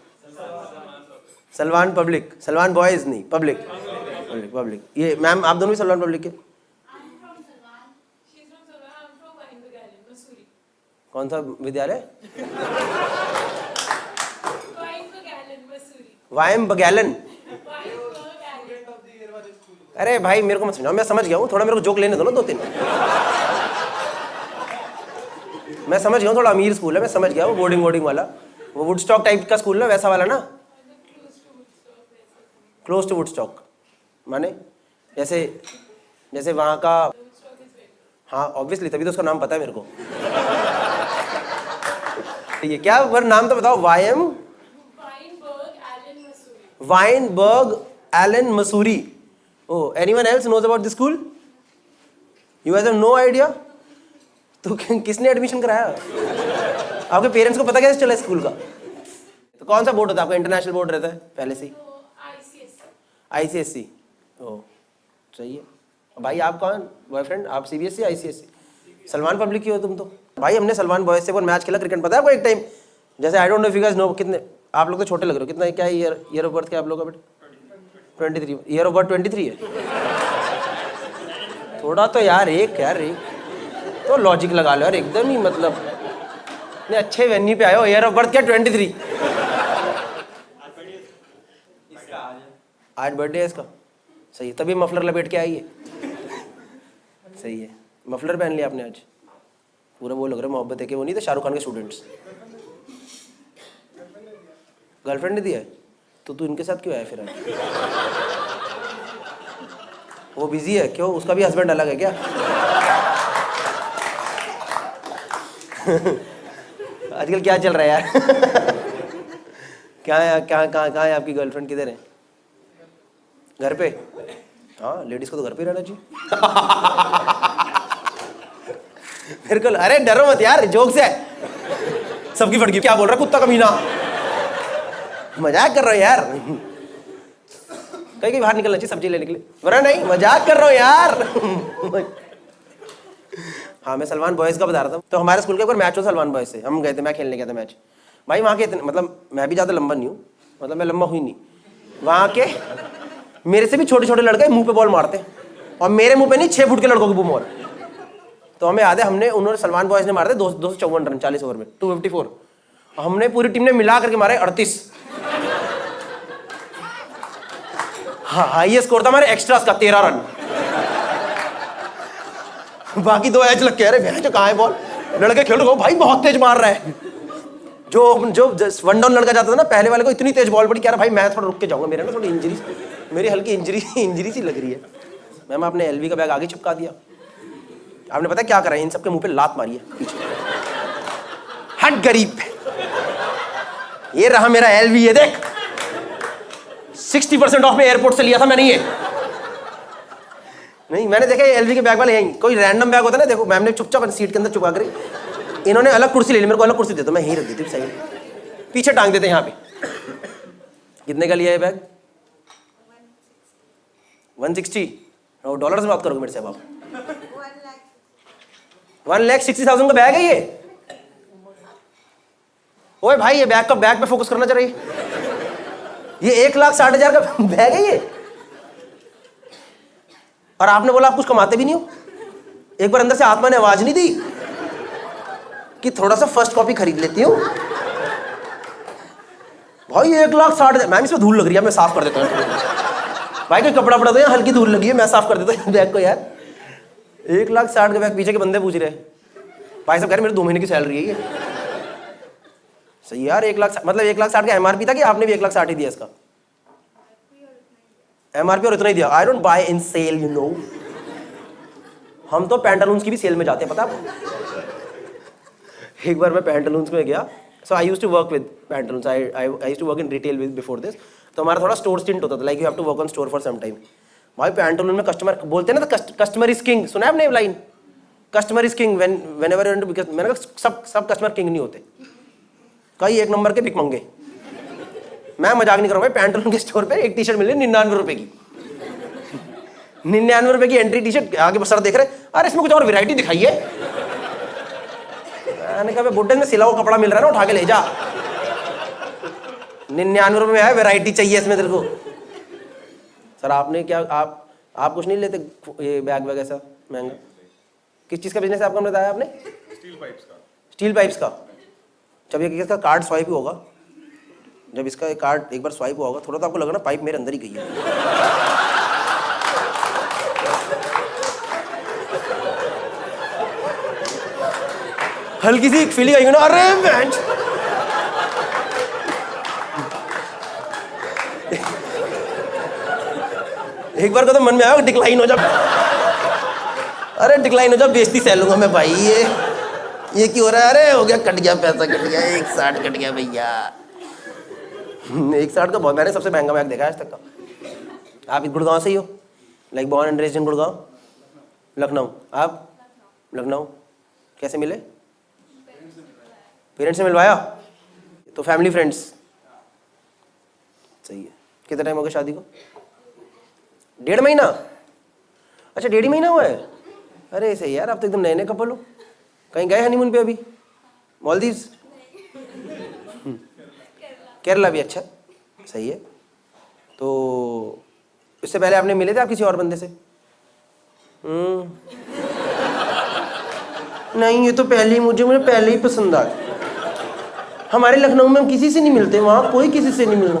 A: सलमान पब्लिक, सलमान बॉयज नहीं, पब्लिक पब्लिक। ये मैम आप दोनों भी सलमान पब्लिक के? कौन सा विद्यालय? वाइम बगैलन। अरे भाई मेरे को मत समझाओ, मैं समझ गया हूँ, थोड़ा मेरे को जोक लेने दो ना 2-3। मैं समझ गया हूँ, थोड़ा अमीर स्कूल है, मैं समझ गया हूँ, बोर्डिंग वाला, वो वुडस्टॉक टाइप का स्कूल ना, वैसा वाला ना, क्लोज टू वुडस्टॉक। माने जैसे वहाँ का, हाँ ऑब्वियसली, तभी तो उसका नाम पता है मेरे को। ये क्या वर नाम तो बताओ? Wynberg Allen Mussoorie. Oh, anyone else knows about this school? You guys have no idea? तो किसने एडमिशन कराया? आपके पेरेंट्स को पता कैसे चला स्कूल का? तो कौन सा बोर्ड होता है आपका? इंटरनेशनल बोर्ड रहता है पहले से ही? ICSE। ओह सही है। भाई आप कौन बॉयफ्रेंड? आप CBSE ICSE? सलमान पब्लिक की हो तुम तो। भाई हमने सलमान बॉयज से वो मैच खेला क्रिकेट, पता है आपको एक टाइम? जैसे I don't know if you guys know, कितने आप लोग तो छोटे लग रहे हो, कितना क्या ईयर ऑफ बर्थ क्या आप लोग का बेटा? 23 ईयर ऑफ बर्थ 23 है। थोड़ा तो यार एक तो लॉजिक लगा लो यार एकदम ही, मतलब इतने अच्छे वेन्यू पे आए हो। ईयर ऑफ बर्थ क्या 23? आज बर्थडे है इसका, सही है, तभी मफलर लपेट के आई है। सही है, मफलर पहन लिया आपने आज, पूरा वो लग रहा है मोहब्बत है कि वो नहीं थे शाहरुख खान के स्टूडेंट्स। गर्लफ्रेंड ने दिया है तो तू इनके साथ क्यों आया फिर आज? वो बिजी है क्यों? उसका भी हस्बैंड अलग है क्या? आजकल क्या चल रहा है यार? क्या है, कहाँ है आपकी गर्लफ्रेंड? किधर है? घर पे? हाँ, लेडीज को तो घर पे रहना चाहिए। बिल्कुल। अरे डरो मत यार, जोक से है। सबकी फटकी। क्या बोल रहा कुत्ता कमीना? मजाक कर रहा हूँ यार, कहीं बाहर निकलना चाहिए सब्जी लेने के लिए, वरना नहीं, मजाक कर रहा हूँ यार। हाँ, मैं सलमान बॉयज का बता रहा था। तो हमारे स्कूल के ऊपर मैच हो सलमान बॉयज से, हम गए थे, मैं खेलने गया था मैच। भाई वहाँ के मतलब मैं भी ज़्यादा लंबा नहीं हूँ, मतलब मैं लंबा हुई नहीं। वहाँ के मेरे से भी छोटे छोटे लड़के मुंह पे बॉल मारते हैं, और मेरे मुंह पे नहीं, 6 फुट के लड़कों की बॉल। तो हमें याद है, उन्होंने सलमान बॉयज ने मारे थे 254 रन 40 ओवर में, 254। हमने पूरी टीम ने मिला करके मारे 38। हाँ, हाईएस्ट स्कोर था हमारे एक्स्ट्रास का 13 रन। बाकी 2 एज लग के, अरे भैया जो कहाँ है बॉल, लड़के खेल रहे हो भाई, बहुत तेज मार रहा है। जो वन डाउन लड़का जाता था ना, पहले वाले को इतनी तेज बॉल पड़ी, कह रहा भाई मैं थोड़ा रुक के जाऊंगा, मेरे ना थोड़ी इंजरी, मेरी हल्की इंजरी सी लग रही है। मैम आपने एलवी का बैग आगे चिपका दिया। आपने पता क्या करा, इन सबके मुंह पे लात मारी है पीछे। हट गरीब, ये रहा मेरा एलवी, ये देख 60% ऑफ में एयरपोर्ट से लिया था मैंने ये। नहीं, मैंने देखा एलवी के बैग वाले यहीं, कोई रैंडम बैग होता है ना, देखो मैम ने चुपचाप सीट के अंदर छुपा कर, इन्होंने अलग कुर्सी ले ली, मेरे को अलग कुर्सी दे दो, मैं यहीं रख देती हूँ साइड, पीछे टांग देते यहाँ पे। कितने का लिया ये बैग? 160। डॉलर से बात करोगे मेरे से अब आप? 1,60,000 का बैग है ये। ओए भाई, ये बैग पे फोकस करना चाहिए। ये 1,60,000 का बैग है ये, और आपने बोला आप कुछ कमाते भी नहीं हो। एक बार अंदर से आत्मा ने आवाज नहीं दी कि थोड़ा सा फर्स्ट कॉपी खरीद लेती हूँ? भाई 1,60,000। मैम इसमें धूल लग रही है, मैं साफ कर देता हूँ। भाई कोई कपड़ा पड़ा तो हल्की धूल लगी है, मैं साफ कर देता हूँ बैग को यार। 1,60,000 का बैग, पीछे के बंदे पूछ रहे भाई साहब, कह रहे मेरे 2 महीने की सैलरी है ये। सही यार, 1,60,000 मतलब 1,60,000 का एमआरपी था कि आपने भी 1,60,000 ही दिया इसका? एमआरपी और इतना ही दिया। I don't buy in sale, you know. हम तो पैंटालून्स की भी सेल में जाते हैं, पता आपको? एक बार मैं पैंटालून्स में गया, so I used to work with Pantaloons, I used to work in retail with before this. तो हमारा थोड़ा स्टोर स्टिंट होता था, like you have to work on store for some time. भाई पैंटालून में कस्टमर बोलते हैं ना, कस्टमर इज किंग, सुना है आपने line? Customer is king whenever you want to, मैंने कहा सब कस्टमर किंग नहीं होते, कई 1 नंबर के भिख मंगे। मैं मजाक नहीं कर रहा हूँ, पैंटालून के स्टोर पे एक टी शर्ट मिल रही 99 रुपए की। 99 रुपए की एंट्री टी शर्ट, आगे बस सर देख रहे, अरे इसमें कुछ और वैरायटी दिखाइए। मैंने कहा बुड्ढे में सिला हुआ कपड़ा मिल रहा है ना, उठा के ले जा। 99 रुपए में है, वैरायटी चाहिए इसमें तेरे को। सर आपने क्या, आप कुछ नहीं लेते ये बैग वैग ऐसा महंगा? किस चीज़ का बिजनेस है आपको बताया आपने?
B: स्टील पाइप्स का।
A: स्टील पाइप्स का। जब ये इसका कार्ड स्वाइप होगा, जब इसका कार्ड एक बार स्वाइप होगा, थोड़ा तो आपको लगा ना पाइप मेरे अंदर ही गई है। हल्की सी फीलिंग आई ना, अरे मैन। एक बार को तो मन में आया डिक्लाइन हो जा, अरे डिक्लाइन हो जा, बेइज्जती सह लूंगा मैं भाई। ये क्यों हो रहा है? अरे हो गया, कट गया पैसा, कट गया, 1,60 कट गया भैया। 1,60 का बहुत, मैंने सबसे महंगा बैग देखा है आज तक का। आप गुड़गांव से ही हो? Like born and raised in Gurgaon? Lucknow? आप लखनऊ कैसे मिले? पेरेंट्स से मिलवाया? तो फैमिली फ्रेंड्स? सही है। कितना टाइम हो गया शादी को? 1.5 महीना? अच्छा 1.5 महीना हुआ है। अरे सही यार, आप तो एकदम नए नए कपल हो। कहीं गए हनीमून पे अभी? मालदीव्स? केरला भी? अच्छा, सही है। तो इससे पहले आपने मिले थे आप किसी और बंदे से? नहीं, ये तो मुझे पहले ही पसंद आ गया। हमारे लखनऊ में हम किसी से नहीं मिलते, वहाँ कोई किसी से नहीं मिलना।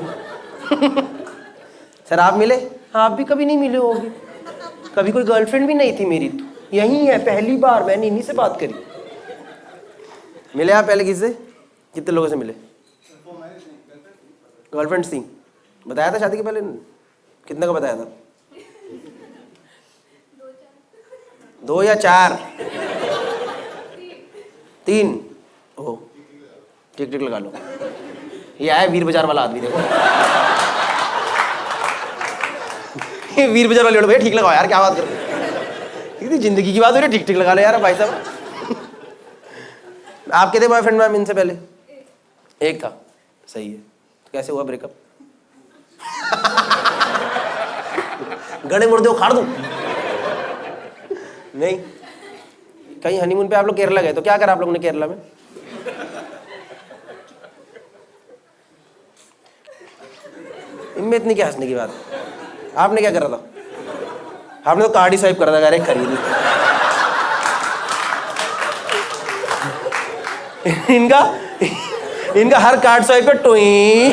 A: सर आप मिले? आप भी कभी नहीं मिले होगे। कभी कोई गर्लफ्रेंड भी नहीं थी मेरी, तो यही है पहली बार मैंने इन्हीं से बात करी। मिले आप पहले किससे? कितने लोगों से मिले? गर्लफ्रेंड थी? बताया था शादी के पहले? कितने का बताया था? 2 या 4? 3? ओह, टिक लगा लो। ये आया वीर बाजार वाला आदमी, देखो। ये वीर बाजार वाले भैया ठीक लगाओ यार, क्या बात कर रहे हो? इतनी जिंदगी की बात हो रही है, ठीक लगा लो यार भाई साहब। आप कितने बॉयफ्रेंड मैम इनसे पहले? एक था, सही है। तो कैसे हुआ ब्रेकअप? गड़े मुर्दे उखाड़ दूं? नहीं। कहीं हनीमून पे आप लोग केरला गए, तो क्या करा आप लोगों ने केरला में? इनमें इतनी क्या हंसने की बात? आपने क्या करा था? आपने तो कार्ड ही स्वाइप करा था, अरे खरीदी। इनका हर कार्ड स्वाइप पे टोई।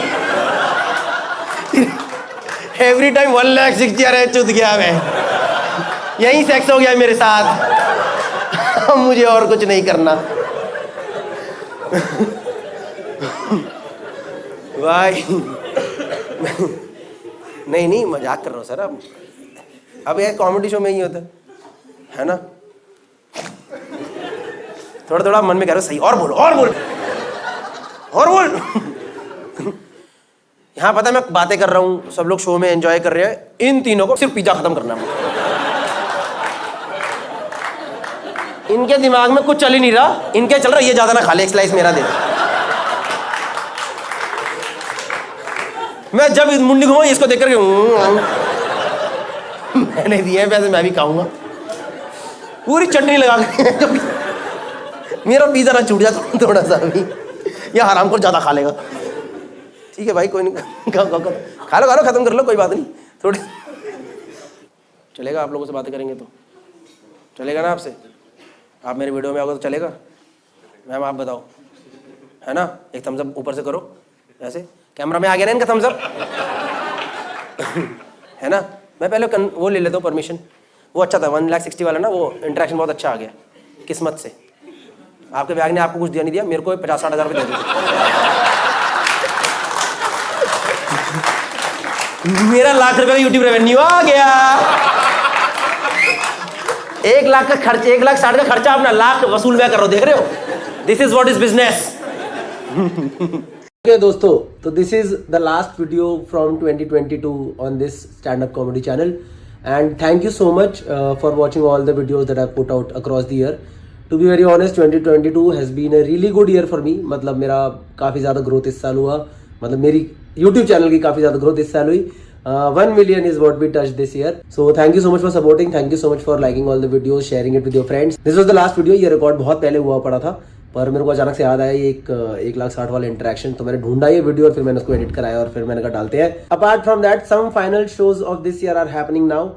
A: एवरी टाइम 1,60,000 अरे चुद गया मैं, यही सेक्स हो गया मेरे साथ, मुझे और कुछ नहीं करना। भाई नहीं मजाक कर रहा हूँ सर। अब ये कॉमेडी शो में ही होता है ना? थोड़ा मन में कह रहा सही, और बोल। यहाँ पता है मैं बातें कर रहा हूँ, सब लोग शो में एंजॉय कर रहे हैं, इन तीनों को सिर्फ पिज्जा खत्म करना है। इनके दिमाग में कुछ चल ही नहीं रहा, इनके चल रहा ये ज्यादा ना खा ले, एक स्लाइस मेरा दे। मैं जब मुंडी घुमाऊं इसको देख करके मैंने दिए पैसे, मैं भी खाऊंगा। पूरी चटनी लगा के मेरा पिज्जा ना छूट जाता थोड़ा सा भी, या हराम को ज्यादा खा लेगा। ठीक है भाई, कोई नहीं, खा लो खत्म कर लो, कोई बात नहीं। थोड़ी चलेगा, आप लोगों से बातें करेंगे तो चलेगा ना? आपसे आप मेरे वीडियो में आओगे तो चलेगा? मैम आप बताओ, है ना? एक थम्स अप ऊपर से करो, ऐसे कैमरा में आ गया ना इनका थम्स अप। है ना? मैं पहले वो ले लेता हूँ परमिशन, वो अच्छा था 1,60,000 वाला ना, वो इंटरेक्शन बहुत अच्छा आ गया किस्मत से। आपके बैग ने आपको कुछ दिया नहीं दिया, मेरे को 50-60 हज़ार रुपये दे दिए। मेरा लाख रुपये का यूट्यूब रेवेन्यू आ गया। 1 लाख का खर्च, 1,60,000 का खर्चा अपना लाख वसूल मैं कर रहा हूँ, देख रहे हो? This is what is business. Okay, दोस्तों, तो this is the last video from 2022 on this stand up comedy channel, and thank you so much for watching all the videos that I put out across the year. To be very honest, 2022 has been a really good year for me. मतलब मेरा काफ़ी ज़्यादा growth इस साल हुआ, मतलब मेरी YouTube channel की काफ़ी ज़्यादा ग्रोथ इस साल हुई। 1 million is what we touched this year. So thank you so much for supporting. Thank you so much for liking all the videos, sharing it with your friends. This was the last video. ये record बहुत पहले हुआ पड़ा था, पर मेरे को अचानक से याद आया ये 1,60,000 वाला इंटरेक्शन, तो मैंने ढूंढा ये वीडियो और फिर मैंने उसको एडिट कराया और फिर मैंने कहा डालते हैं। Apart from that, some final shows of this year are happening now.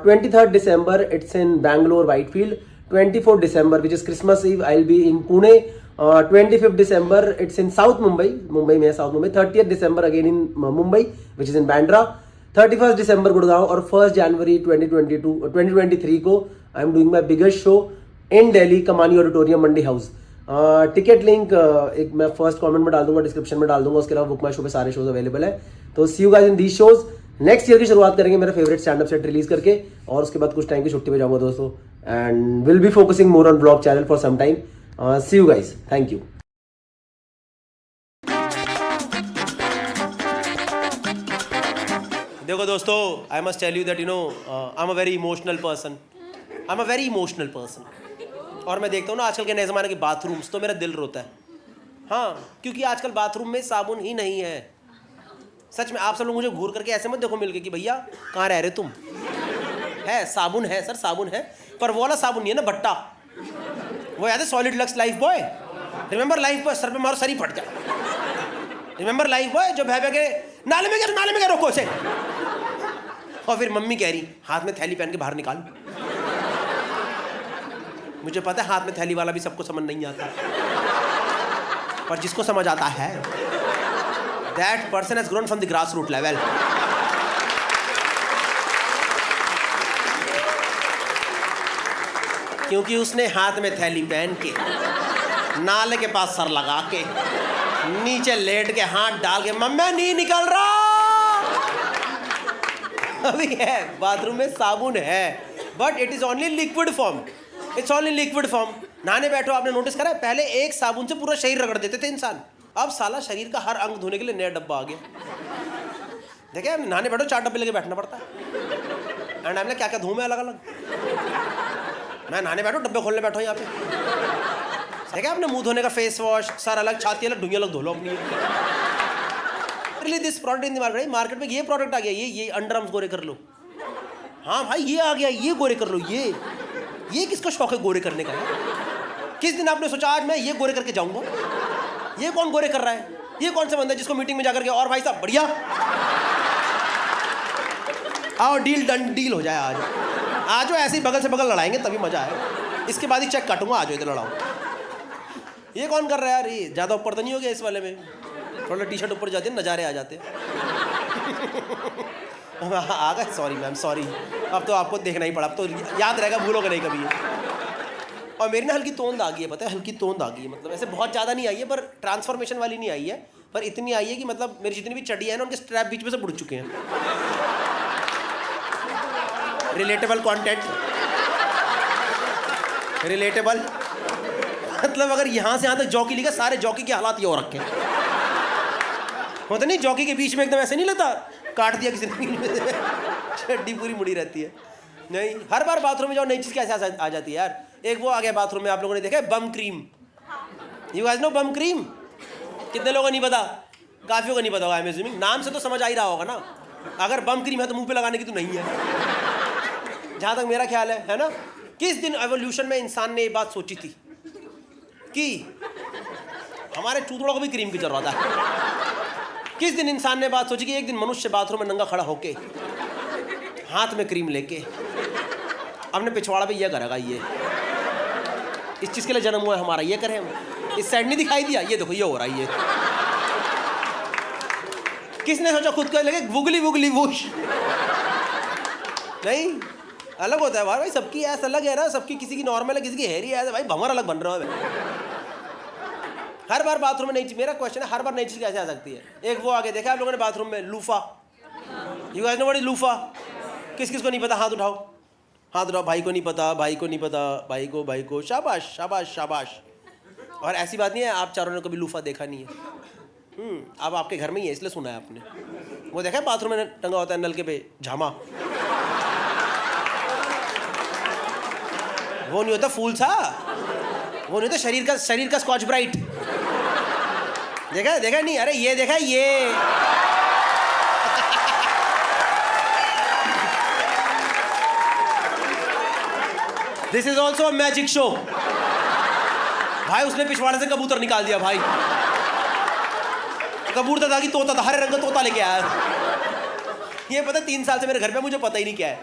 A: 23rd December it's in Bangalore Whitefield. 24th December which is Christmas Eve I'll be in Pune. 25th December it's in South Mumbai में South Mumbai. 30th December again in Mumbai which is in Bandra. 31st December Gurgaon, और 1st January 2023 को I am doing my biggest show in Delhi, कमानी auditorium, मंडी house. Ticket link एक मैं first comment में डाल दूंगा, description में डाल दूंगा। उसके अलावा बुक माई शो पे सारे शोज अवेलेबल है। तो see you guys in these shows. Next year की शुरुआत करेंगे मेरा favourite stand up set release करके, और उसके बाद कुछ टाइम की छुट्टी पे जाऊंगा दोस्तों, and will be focusing more on blog channel for some time. See you guys, thank you. देखो दोस्तों, I must tell you that you know I am a very emotional person. और मैं देखता हूँ ना आजकल के नए ज़माने के बाथरूम्स, तो मेरा दिल रोता है। हाँ, क्योंकि आजकल बाथरूम में साबुन ही नहीं है। सच में, आप सब लोग मुझे घूर करके ऐसे मत देखो मिलके कि भैया कहाँ रह रहे तुम। है साबुन है सर, साबुन है, पर वो वाला साबुन नहीं है ना, भट्टा। वो याद है solid lux life boy? Remember life boy? Sir पे मारो, सर ही फट जाए। रिमेंबर लाइफ बॉय जो भय के नाले में क्या रोको उसे, और फिर मम्मी कह रही हाथ में थैली पहन के बाहर निकाल। मुझे पता है हाथ में थैली वाला भी सबको समझ नहीं आता, पर जिसको समझ आता है that person has grown from the grass root level. क्योंकि उसने हाथ में थैली पहन के, नाले के पास सर लगा के, नीचे लेट के हाथ डाल के, मम्मी नहीं निकल रहा, अभी है बाथरूम में साबुन है, but it is only liquid form, it's only liquid form. नहाने बैठो, आपने नोटिस करा है पहले एक साबुन से पूरा शरीर रगड़ देते थे इंसान, अब साला शरीर का हर अंग धोने के लिए नया डब्बा आ गया। देखिए नहाने बैठो 4 डब्बे लेके बैठना पड़ता है, एंड हमने क्या क्या धो में अलग अलग। मैं नहाने बैठो डब्बे खोलने बैठो यहाँ पे, देखिए आपने मुंह धोने का फेस वॉश, सर अलग, छाती अलग, ढूंढी अलग धो लो अपनी। Really this product in the market, market में ये प्रोडक्ट आ गया, ये अंडर आर्म्स गोरे कर लो। हाँ भाई ये आ गया, ये गोरे कर लो। ये किसका शौक है गोरे करने का? किस दिन आपने सोचा आज मैं ये गोरे करके जाऊंगा? ये कौन गोरे कर रहा है? ये कौन सा बंदा है जिसको मीटिंग में जाकर के, और भाई साहब बढ़िया, आओ डील डन, डील हो जाए आज। आज ऐसे ही बगल से बगल लड़ाएंगे तभी मजा आए, इसके बाद ही चेक काटूंगा, आज इधर लड़ाओ। ये कौन कर रहा है यार? ये ज़्यादा ऊपर तो नहीं हो गया इस वाले में? थोड़ा टी शर्ट ऊपर जाती है, नज़ारे आ जाते हैं। आ गए, सॉरी मैम सॉरी, अब तो आपको देखना ही पड़ा, अब तो याद रहेगा, भूलोगे नहीं कभी। और मेरी ना हल्की तोंद आ गई है, पता है, हल्की तोंद आ गई है, मतलब ऐसे बहुत ज़्यादा नहीं आई है, पर ट्रांसफॉर्मेशन वाली नहीं आई है, पर इतनी आई है कि मतलब मेरी जितनी भी चड्डी है ना उनके स्ट्रैप बीच में से बुड़ चुके हैं। रिलेटेबल कंटेंट, रिलेटेबल मतलब अगर यहाँ से यहाँ तक जॉकी लिखा, सारे जॉकी के हालात ये हो रखे हैं। होता नहीं जॉकी के बीच में एकदम ऐसे नहीं लगता, काट दिया किसी ने, चड्डी पूरी मुड़ी रहती है। नहीं, हर बार बाथरूम में जाओ नई चीज़ कैसे आ जाती है यार। एक वो आ गया बाथरूम में, आप लोगों ने देखा है bum cream? You guys know bum cream? कितने लोगों को नहीं पता? काफियों को नहीं पता होगा, आई एम अज्यूमिंग। नाम से तो समझ आ ही रहा होगा ना, अगर बम क्रीम है तो मुंह पे लगाने की तो नहीं है, जहाँ तक मेरा ख्याल है ना। किस दिन एवोल्यूशन में इंसान ने ये बात सोची थी कि हमारे चूतड़ों को भी क्रीम की जरूरत है? किस दिन इंसान ने बात सोची कि एक दिन मनुष्य बाथरूम में नंगा खड़ा होके हाथ में क्रीम लेके अपने पिछवाड़ा पे ये करेगा, ये इस चीज़ के लिए जन्म हुआ है हमारा, ये करें हम। इस साइड नहीं दिखाई दिया, ये देखो ये हो रहा है। ये किसने सोचा खुद को लगे वुगली वुगली वुश? नहीं, अलग होता है भाई, सबकी ऐसा अलग है ना, सबकी, किसी की नॉर्मल है, किसी की हेरी है, भाई भंवर अलग बन रहा है। हर बार बाथरूम में नई चीज, मेरा क्वेश्चन है हर बार नई चीज कैसे आ सकती है? एक वो आगे देखा आप लोगों ने बाथरूम में loofah, you guys know what is loofah? किस किस को नहीं पता? हाथ उठाओ, हाथ उठाओ। भाई को नहीं पता, भाई को नहीं पता, भाई को, शाबाश शाबाश शाबाश। और ऐसी बात नहीं है आप चारों ने कभी लूफा देखा नहीं है, अब आपके घर में ही है इसलिए सुना है आपने। वो देखा है बाथरूम में टंगा होता है नलके पे झामा, वो नहीं होता फूल सा, वो नहीं होता शरीर का स्कॉच ब्राइट। देखा नहीं? अरे ये देखा, ये this is also a magic show. भाई उसने पिछवाड़े से कबूतर निकाल दिया भाई, कबूतर था कि तोता था, हरे रंग का तोता लेके आया। ये पता 3 साल से मेरे घर पे, मुझे पता ही नहीं क्या है,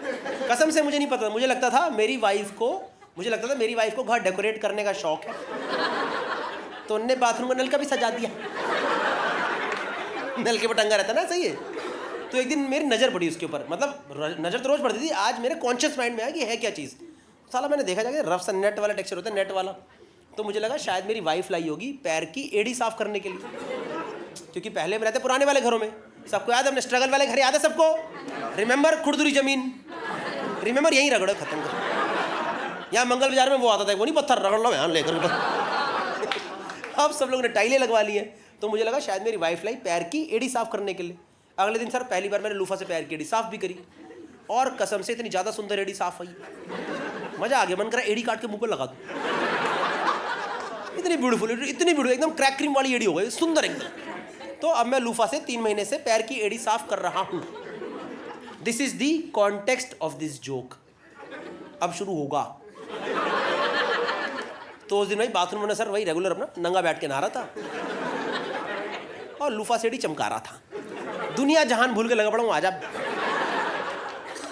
A: कसम से मुझे नहीं पता। मुझे लगता था मेरी वाइफ को घर डेकोरेट करने का शौक है, तो उनने बाथरूम का नल का भी सजा दिया, नल के पर टंगा रहता ना, सही है। तो एक दिन मेरी नज़र पड़ी उसके ऊपर, मतलब नज़र तो रोज़ पड़ती थी, आज मेरे कॉन्शियस माइंड में आया कि है क्या चीज़। साला मैंने देखा जाके रफ सा नेट वाला टेक्सचर होता है, नेट वाला, तो मुझे लगा शायद मेरी वाइफ लाई होगी पैर की एड़ी साफ करने के लिए, क्योंकि पहले में रहते पुराने वाले घरों में, सबको याद है, अपने स्ट्रगल वाले घर याद है सबको? रिमेंबर खुरदुरी जमीन, रिमेंबर, यहीं रगड़ो खत्म कर। यहाँ मंगल बाजार में वो आता था, वो नहीं पत्थर रगड़ लो यहाँ लेकर। अब सब लोगों ने टाइलें लगवा ली हैं, तो मुझे लगा शायद मेरी वाइफ लाई पैर की एड़ी साफ करने के लिए। अगले दिन सर पहली बार मैंने लूफा से पैर की एड़ी साफ भी करी, और कसम से इतनी ज़्यादा सुंदर एड़ी साफ आई, मज़ा आ गया, मन करा एड़ी काट के मुंह पर लगा दूँ। इतनी ब्यूटीफुल, एकदम क्रैक क्रीम वाली एड़ी हो गई, सुंदर एकदम। तो अब मैं लूफा से 3 महीने से पैर की एड़ी साफ कर रहा हूँ। This is the context of this joke. अब शुरू होगा। तो उस दिन भाई बाथरूम में सर वही रेगुलर अपना नंगा बैठ के नहा रहा था और लूफा से एड़ी चमका रहा था। दुनिया जहान भूल के लगा पड़ा हूँ, आजा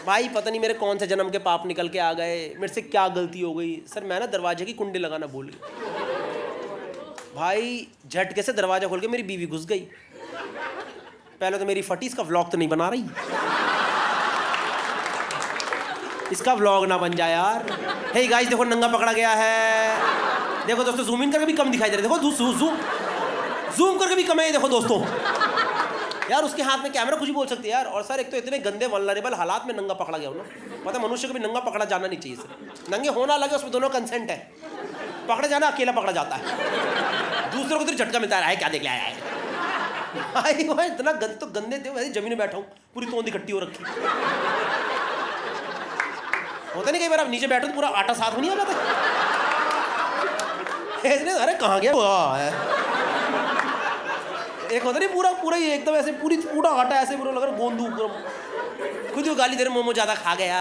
A: भाई पता नहीं मेरे कौन से जन्म के पाप निकल के आ गए, मेरे से क्या गलती हो गई। सर मैं ना दरवाजे की कुंडी लगाना भूल गया भाई, झटके से दरवाजा खोल के मेरी बीवी घुस गई। पहले तो मेरी फटी, इसका व्लॉग तो नहीं बना रही, इसका व्लॉग ना बन जाए यार। हे गाइस देखो नंगा पकड़ा गया है, देखो दोस्तों जूम इन करके भी कम दिखाई दे रहा है, देखो जूम करके भी कम है, देखो दोस्तों यार उसके हाथ में कैमरा कुछ भी बोल सकती है यार। और सर एक तो इतने गंदे वल्नरेबल हालात में नंगा पकड़ा गया हो ना, पता मनुष्य को भी नंगा पकड़ा जाना नहीं चाहिए सर। नंगे होना लगे उसमें दोनों कंसेंट है, पकड़े जाना अकेला पकड़ा जाता है, दूसरों को तो झटका मिलता है क्या देख लिया है भाई। वो इतना तो गंदे थे, वैसे जमीन में बैठा हूँ पूरी तोंद इकट्ठी हो रखी। होता नहीं कई बार आप नीचे बैठो तो पूरा आटा साथ में नहीं आ जाता अरे कहाँ गया हुआ है, एक होता नहीं पूरा पूरा ही एकदम ऐसे पूरा आटा ऐसे पूरा लग रहा गोंदू खुद ही गाली दे रहे, मोमो ज़्यादा खा गया,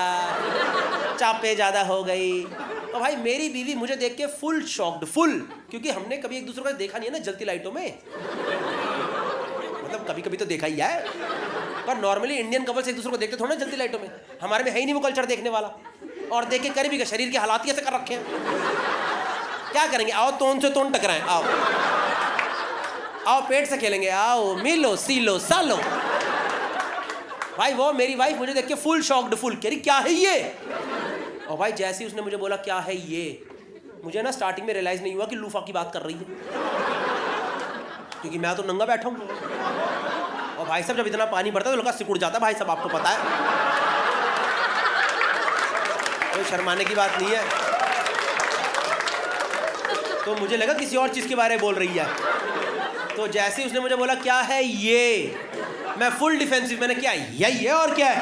A: चापे ज़्यादा हो गई। तो भाई मेरी बीवी मुझे देख के फुल शॉक्ड, फुल, क्योंकि हमने कभी एक दूसरे को देखा नहीं है ना जलती लाइटों में, मतलब कभी कभी तो देखा ही है, पर नॉर्मली इंडियन कपल्स एक दूसरे को देखते थोड़ा ना जलती लाइटों में, हमारे में है ही नहीं वो कल्चर देखने वाला। और देख के कर भी शरीर के हालात कैसे कर रखे हैं, क्या करेंगे, आओ तोन से तोन टकराएं, आओ आओ पेट से खेलेंगे, आओ मिलो सीलो सालो। भाई वो मेरी वाइफ मुझे देख के फुल शॉक्ड, फुल कह रही क्या है ये। और भाई जैसे ही उसने मुझे बोला क्या है ये, मुझे ना स्टार्टिंग में रियलाइज नहीं हुआ कि लूफा की बात कर रही है, क्योंकि मैं तो नंगा बैठा हूँ। और भाई साहब जब इतना पानी भरता है तो लगा सिकुड़ जाता है भाई साहब, आपको पता है, कोई शर्माने की बात नहीं है। तो मुझे लगा किसी और चीज़ के बारे में बोल रही है, तो जैसे ही उसने मुझे बोला क्या है ये, मैं फुल डिफेंसिव, मैंने क्या यही है और क्या है।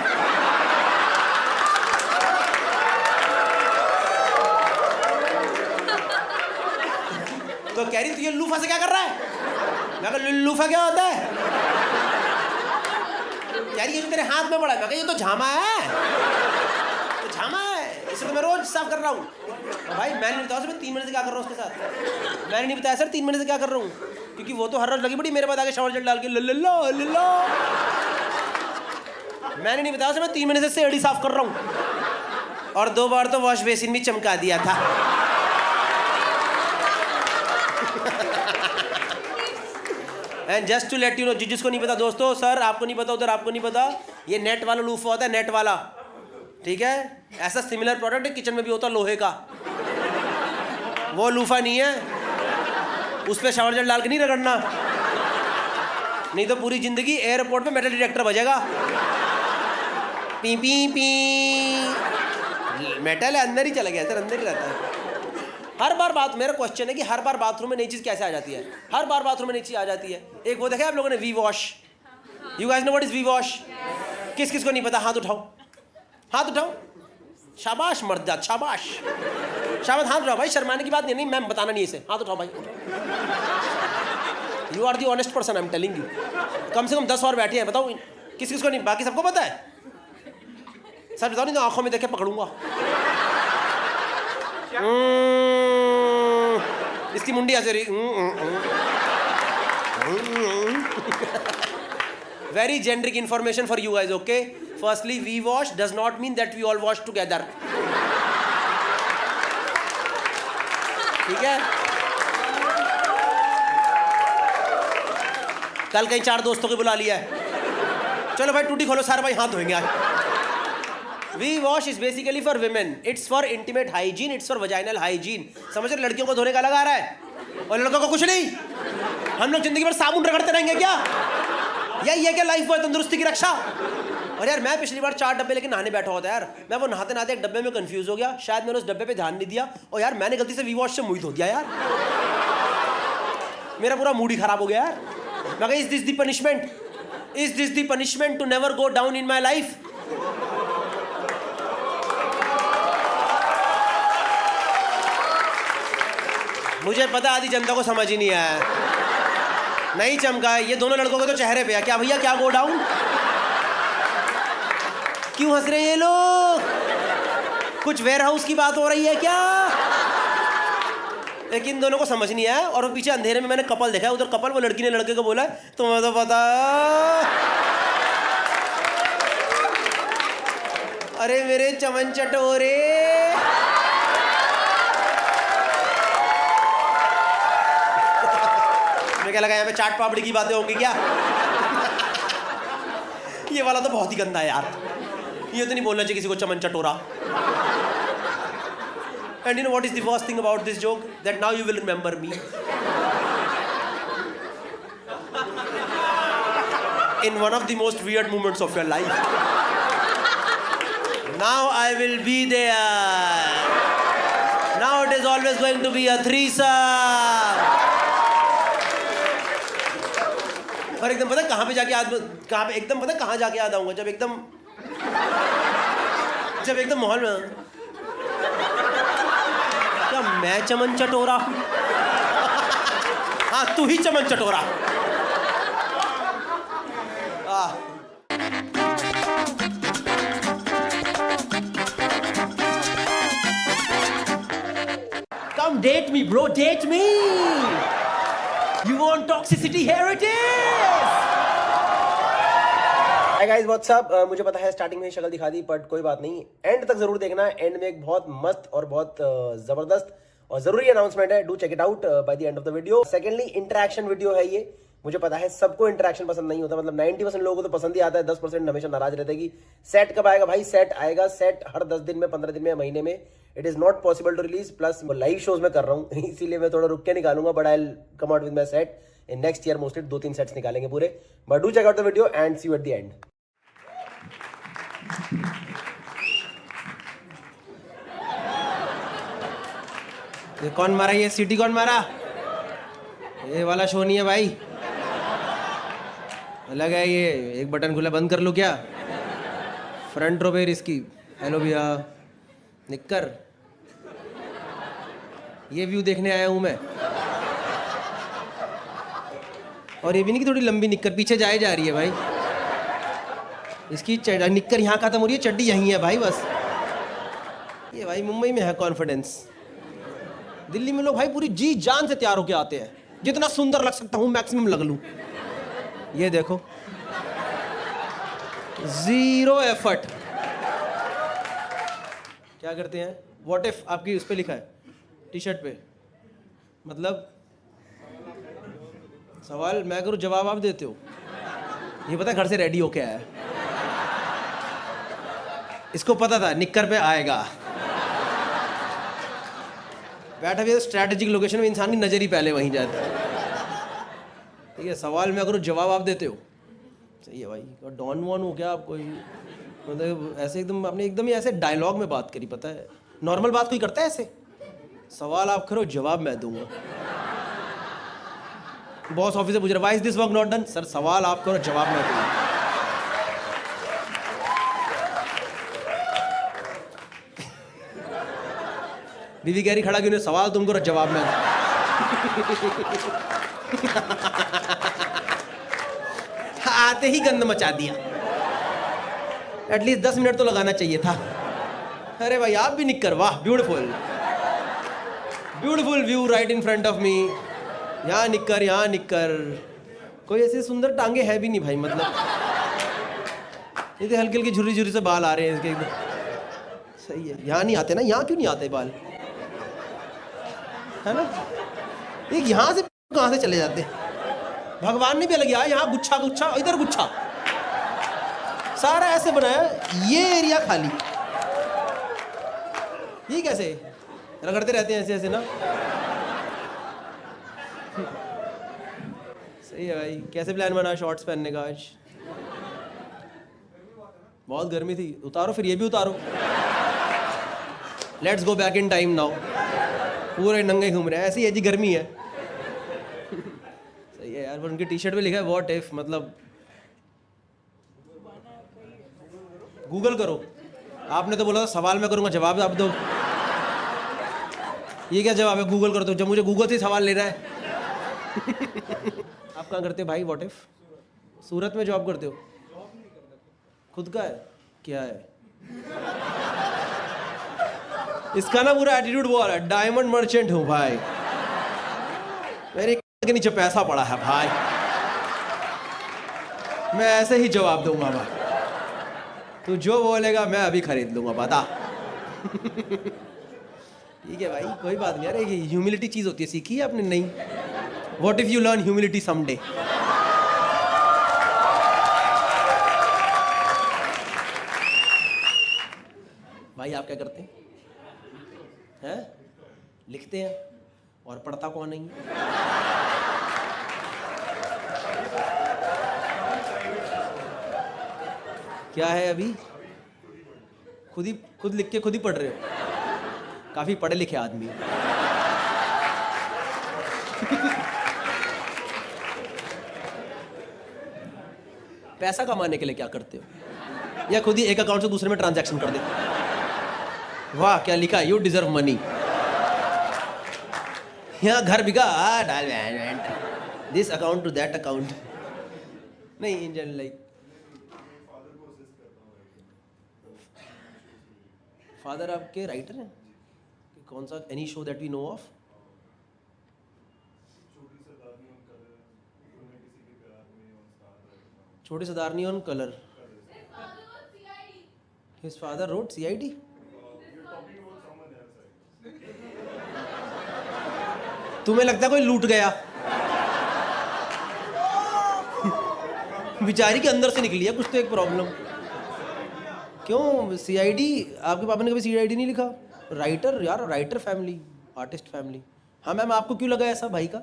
A: तो कह रही तू ये लूफा से क्या कर रहा है, मैं कहा लूफा क्या होता है, कह रही ये जो तेरे हाथ में पड़ा है, मैं कहा ये तो झामा है, तो झामा है, इसे तो मैं रोज साफ कर रहा हूँ। भाई मैंने नहीं बताया मैं 3 महीने से क्या कर रहा हूँ उसके साथ, मैंने नहीं बताया सर 3 महीने से क्या कर रहा हूँ, क्योंकि वो तो हर रोज लगी बड़ी मेरे बाद आगे शावर जेल डाल के लल्ला। मैंने नहीं बताया मैं 3 महीने से एड़ी साफ कर रहा हूँ, और 2 बार तो वॉश बेसिन भी चमका दिया था। And just to let you know, जिसको नहीं पता दोस्तों, सर आपको नहीं पता, उधर आपको नहीं पता, ये नेट वाला लूफा होता है, नेट वाला, ठीक है, ऐसा सिमिलर प्रोडक्ट किचन में भी होता है लोहे का, वो लूफा नहीं है, उस पर शावर जेल डाल के नहीं रगड़ना, नहीं तो पूरी जिंदगी एयरपोर्ट पे मेटल डिटेक्टर बजेगा, पी पी पी, मेटल है अंदर ही चला गया सर, अंदर ही रहता है। हर बार बात, मेरा क्वेश्चन है कि हर बार बाथरूम में नई चीज़ कैसे आ जाती है, हर बार बाथरूम में नई चीज़ आ जाती है। एक वो देखा आप लोगों ने V wash, you guys know what is V wash, किस किस को नहीं पता, हाथ उठाओ, हाथ उठाओ, शाबाश मर्द, शाबाश शाबाश, हाथ उठाओ भाई, शर्माने की बात नहीं, मैं बताना नहीं इसे, हाथ उठाओ भाई, you are the honest person, I am telling you. कम से कम 10 और बैठे हैं, बताओ किस किस को नहीं, बाकी सबको पता है, सर बताओ नहीं तो आंखों में देख के पकड़ूंगा। इसकी मुंडी ऐसे रही, very generic information for you guys, okay. Firstly V wash does not mean that we all wash together, ठीक है। कल कहीं 4 दोस्तों को बुला लिया है, चलो भाई टूटी खोलो सारे भाई हाथ धोएंगे आज। V wash is basically for women, it's for intimate hygiene, it's for vaginal hygiene, समझ रहे, लड़कियों को धोने का अलग आ रहा है और लड़कों को कुछ नहीं। हम लोग जिंदगी भर साबुन रगड़ते रहेंगे क्या, यही है क्या लाइफ बॉय, तंदुरुस्ती की रक्षा। और यार मैं पिछली बार 4 डब्बे लेके नहाने बैठा होता यार, मैं वो नहाते नहाते एक डब्बे में कंफ्यूज हो गया, शायद मैंने उस डब्बे पे ध्यान नहीं दिया, और यार मैंने गलती से वी वॉश से मुंह धो दिया यार, मेरा पूरा मूड ही खराब हो गया यार। मैं कहा is this the punishment, is this the punishment to never go down in my life. मुझे पता आधी जनता को समझ ही नहीं आया, नहीं चमका है, ये दोनों लड़कों के तो चेहरे पे है, क्या भैया क्या गो डाउन, क्यों हंस रहे हैं ये लोग, कुछ वेयर हाउस की बात हो रही है क्या। लेकिन दोनों को समझ नहीं आया, और वो पीछे अंधेरे में मैंने कपल देखा, उधर कपल, वो लड़की ने लड़के को बोला तुम्हें तो पता, अरे मेरे चमन चटोरे, मैं क्या लगा यहाँ पे चाट पापड़ी की बातें होंगी क्या? ये वाला तो बहुत ही गंदा है यार, ये तो नहीं बोलना चाहिए किसी को चमन चटोरा। And you know what is the worst thing about this joke? That now you will remember me. In one of the most weird moments of your life. Now I will be there. Now it is always going to be a threesome. और एकदम पता कहाँ पे जाके एकदम पता कहाँ जाके याद आऊंगा जब एकदम माहौल में क्या मैं चमन चटोरा हाँ तू ही चमन चटोरा Come date me bro, date me. You want toxicity? Here it is. Hi guys, what's up? मुझे पता है स्टार्टिंग में ही शक्ल दिखा दी, बट कोई बात नहीं, एंड तक जरूर देखना। एंड में एक बहुत मस्त और बहुत जबरदस्त और जरूरी अनाउंसमेंट है। Do check it out by the end of the video. Secondly, interaction video है ये। मुझे पता है सबको इंटरेक्शन पसंद नहीं होता, मतलब 90% लोगों को तो पसंद ही आता है, 10% हमेशा नाराज रहते हैं कि सेट कब आएगा भाई। सेट आएगा, सेट हर 10 दिन में, 15 दिन में, महीने में। It is not possible to release, plus live shows में कर रहा हूँ इसीलिए मैं थोड़ा रुक के निकालूंगा, but I will come out with my set in next year. Mostly 2-3 sets निकालेंगे पूरे। But do check out the video and see you at the end. ये कौन मारा, ये सीटी कौन मारा? ये वाला शो नहीं है भाई, अलग है ये। एक बटन खुला, बंद कर लो क्या? फ्रंट रो पे इसकी। हेलो भैया, निक्कर, ये व्यू देखने आया हूं मैं। और ये भी नहीं कि थोड़ी लंबी निक्कर पीछे जा रही है भाई। इसकी निक्कर यहाँ खत्म हो रही है, चड्डी यहीं है भाई बस। ये भाई मुंबई में है कॉन्फिडेंस। दिल्ली में लोग भाई पूरी जी जान से तैयार होके आते हैं, जितना सुंदर लग सकता हूं मैक्सिमम लग लूं। ये देखो, जीरो एफर्ट। क्या करते हैं? व्हाट इफ आपकी उस पे लिखा है टी शर्ट पे, मतलब सवाल मैं करूं जवाब आप देते हो। ये पता है घर से रेडी होके आया, इसको पता था निक्कर पे आएगा। बैठा भी स्ट्रैटेजिक लोकेशन में, इंसान की नजर ही पहले वहीं जाता है। ठीक है, सवाल मैं करूं जवाब आप देते हो। सही है भाई। और डॉन वॉन हो क्या आप कोई? मतलब ऐसे एकदम आपने एकदम ही ऐसे डायलॉग में बात करी, पता है नॉर्मल बात कोई करता है ऐसे? सवाल आप करो जवाब मैं दूंगा। बॉस ऑफिस से पूछ रहा, why is this work not done? Sir सवाल आप करो जवाब मैं दूंगा। बीवी कह रही खड़ा क्यों नहीं? सवाल तुम करो जवाब मैं। आते ही गंद मचा दिया। एटलीस्ट 10 मिनट तो लगाना चाहिए था। अरे भाई आप भी निक्कर, वाह beautiful, beautiful view right in front of me. यहाँ निक्कर, यहाँ निक्कर। कोई ऐसी सुंदर टांगे है भी नहीं भाई, मतलब ये तो हल्के हल्के झुर्री झुर्री से बाल आ रहे हैं इसके एकदम। सही है। यहाँ नहीं आते ना? यहाँ क्यों नहीं आते बाल, है ना? एक यहाँ से कहाँ से चले जाते? भगवान ने भी अलग यहाँ गुच्छा गुच्छा, इधर गुच्छा, सारा ऐसे बनाया, ये एरिया खाली। ये कैसे रगड़ते रहते हैं ऐसे ऐसे ना? सही है भाई। कैसे प्लान बना शॉर्ट्स पहनने का आज? बहुत गर्मी थी, उतारो फिर ये भी उतारो। Let's go back in time now. पूरे नंगे घूम रहे हैं, ऐसी जी गर्मी है। सही है यार। पर उनकी टी शर्ट पे लिखा है व्हाट इफ, मतलब गूगल करो। आपने तो बोला था सवाल मैं करूंगा जवाब आप दो। ये क्या जवाब है? गूगल करो तो, जब मुझे गूगल से सवाल ले रहा है। आप कहाँ करते हो भाई व्हाट इफ? सूरत में जॉब करते हो? खुद का है? क्या है इसका ना पूरा एटीट्यूड वो आ रहा है, डायमंड मर्चेंट हूँ भाई, मेरे के नीचे पैसा पड़ा है भाई, मैं ऐसे ही जवाब दूंगा भाई। तू जो बोलेगा मैं अभी खरीद लूंगा, बता। ठीक है भाई, कोई बात नहीं। अरे ये ह्यूमिलिटी चीज होती है, सीखी है आपने? नहीं। What if you learn humility someday? भाई आप क्या करते हैं? लिखते हैं और पढ़ता कौन नहीं? क्या है अभी? खुद लिख के खुद ही पढ़ रहे हो? काफी पढ़े लिखे आदमी। पैसा कमाने के लिए क्या करते हो? या खुद ही एक अकाउंट से दूसरे में ट्रांजैक्शन कर देते? वाह क्या लिखा है, यू डिजर्व मनी। यहाँ घर बिका, this account to that account. नहीं, इन जनरल लाइक फादर आपके राइटर हैं? कौन सा? Any show that we know of? Chhoti Sardarni on colour. His father wrote CID? तुम्हें लगता है कोई लूट गया? बेचारी के अंदर से निकली है कुछ तो एक प्रॉब्लम। क्यों CID? आपके पापा ने कभी CID नहीं लिखा? राइटर यार, राइटर फैमिली, आर्टिस्ट फैमिली। हाँ मैम, आपको क्यों लगा ऐसा भाई का?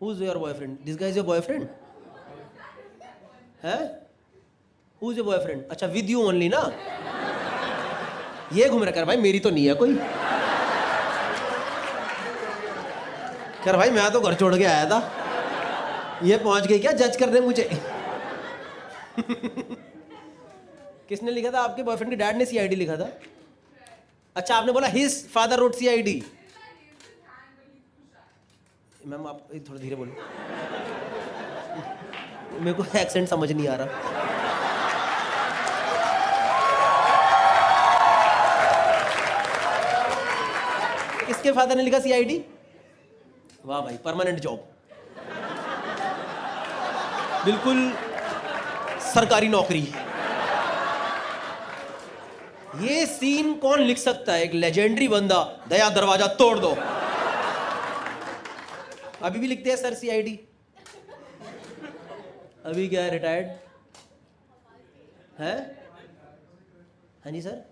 A: Who is your boyfriend? This guy is your boyfriend? है? Who is your boyfriend? अच्छा, with you only ना? ये घूम रहा कर भाई, मेरी तो नहीं है कोई। कर भाई मैं तो घर छोड़ के आया था, ये पहुंच गई क्या जज करने मुझे? किसने लिखा था? आपके बॉयफ्रेंड के डैड ने CID लिखा था? अच्छा, आपने बोला his father wrote CID। Ma'am आप थोड़ा धीरे बोलो, मेरे को एक्सेंट समझ नहीं आ रहा। किसके फादर ने लिखा CID? वाह भाई, परमानेंट जॉब, बिल्कुल सरकारी नौकरी। ये सीन कौन लिख सकता है? एक लेजेंडरी बंदा, दया दरवाजा तोड़ दो। अभी भी लिखते हैं सर CID? अभी क्या है, रिटायर्ड है? हाँ जी सर।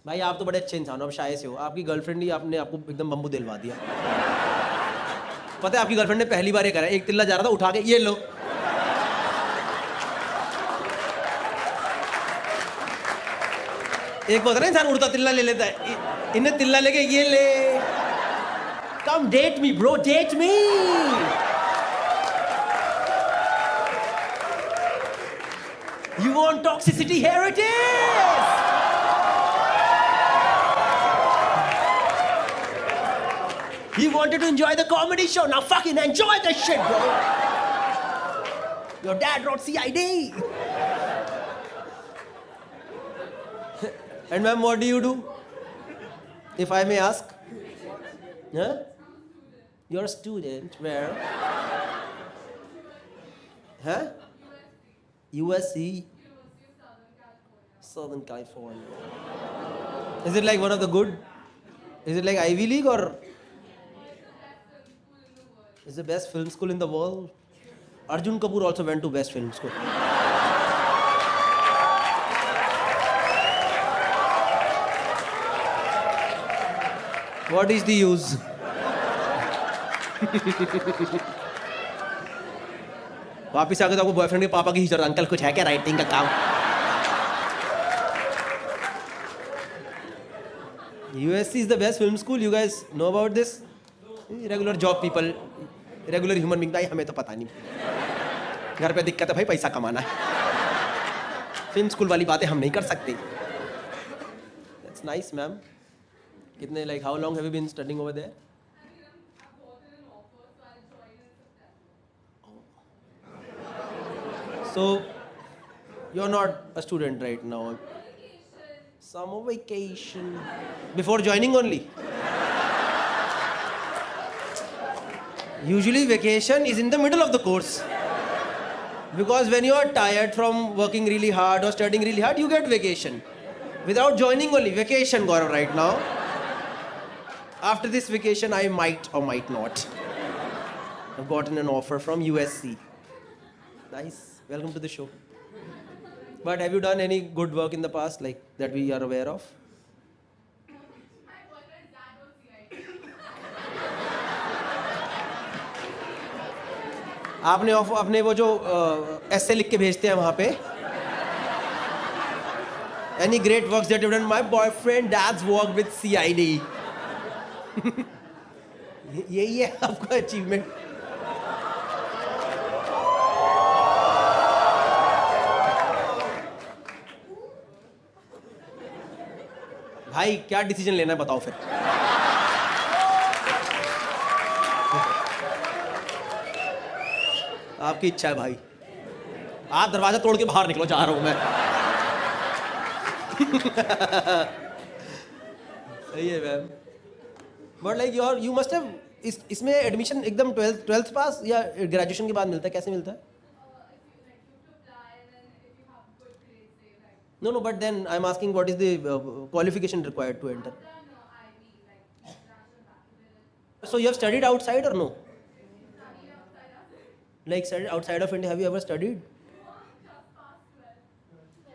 A: भाई आप तो बड़े अच्छे इंसान हो, आप शाये से हो। आपकी गर्लफ्रेंड ही आपने आपको एकदम बम्बू दिलवा दिया। पता है आपकी गर्लफ्रेंड ने पहली बार ये करा, एक तिल्ला जा रहा था, उठा के ये लो। एक होता है ना इंसान उड़ता तिल्ला ले लेता है, इन्हें तिल्ला लेके ये ले। Come date me bro, date me. You want toxicity? Here it is. You wanted to enjoy the comedy show, now fucking enjoy the shit bro. Your dad wrote CID. And ma'am, what do you do? If I may ask? Huh? You're a student, where? Huh? USC? Southern California. Is it like one of the good? Is it like Ivy League or? It's the best film school in the world. Arjun Kapoor also went to best film school. What is the use? वापिस आके तो आपको boyfriend के पापा की ही जरूरत, uncle कुछ है क्या राइटिंग का काम? USC is the best film school. You guys know about this? Regular job people, regular human being. भाई हमें तो पता नहीं, घर पे दिक्कत है भाई, पैसा कमाना है। फिल्म स्कूल वाली बातें हम नहीं कर सकते। That's nice, ma'am. कितने like how long have you been studying over there? So you're not a student right now. Summer vacation. Before joining only. Usually vacation is in the middle of the course. Because when you are tired from working really hard or studying really hard, you get vacation. Without joining only, vacation Gaurav right now. After this vacation, I might or might not. I've gotten an offer from USC. Nice. Welcome to the show. But have you done any good work in the past, like that we are aware of? आपने अपने वो जो ऐसे लिख के भेजते हैं वहाँ पे Any great works that you've done? My boyfriend dad's worked with CID. यही है आपका अचीवमेंट. भाई क्या डिसीजन लेना है बताओ फिर. आपकी इच्छा है भाई. आप दरवाजा तोड़ के बाहर निकलो, जा रहा हूं मैं. सही है ma'am. But like you must have इसमें एडमिशन एकदम 12th पास या ग्रेजुएशन के बाद मिलता है? कैसे मिलता है? No, but then I'm asking what is the qualification required to enter? So you have studied outside or no? Like studied outside of India, have you ever studied?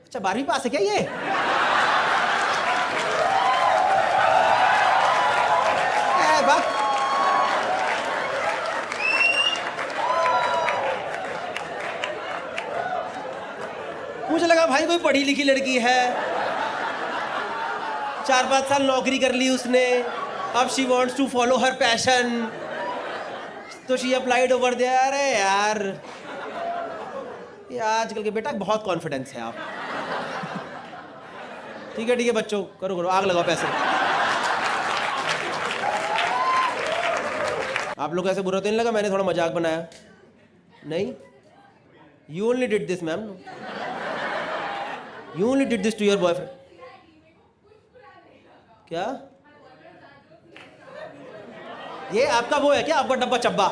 A: अच्छा 12वीं पास है क्या ये? बात मुझे लगा भाई कोई पढ़ी लिखी लड़की है, 4-5 साल नौकरी कर ली उसने, अब she wants to follow her passion, तो शी अप्लाइड ओवर देयर. अरे यार ये आजकल के बेटा बहुत कॉन्फिडेंस है आप. ठीक है बच्चों, करो आग लगाओ पैसे. आप लोग ऐसे बुरा तो नहीं लगा मैंने थोड़ा मजाक बनाया? नहीं, you only did this ma'am. You only did this to your boyfriend. क्या? ये आपका वो है क्या? आपका डब्बा चब्बा?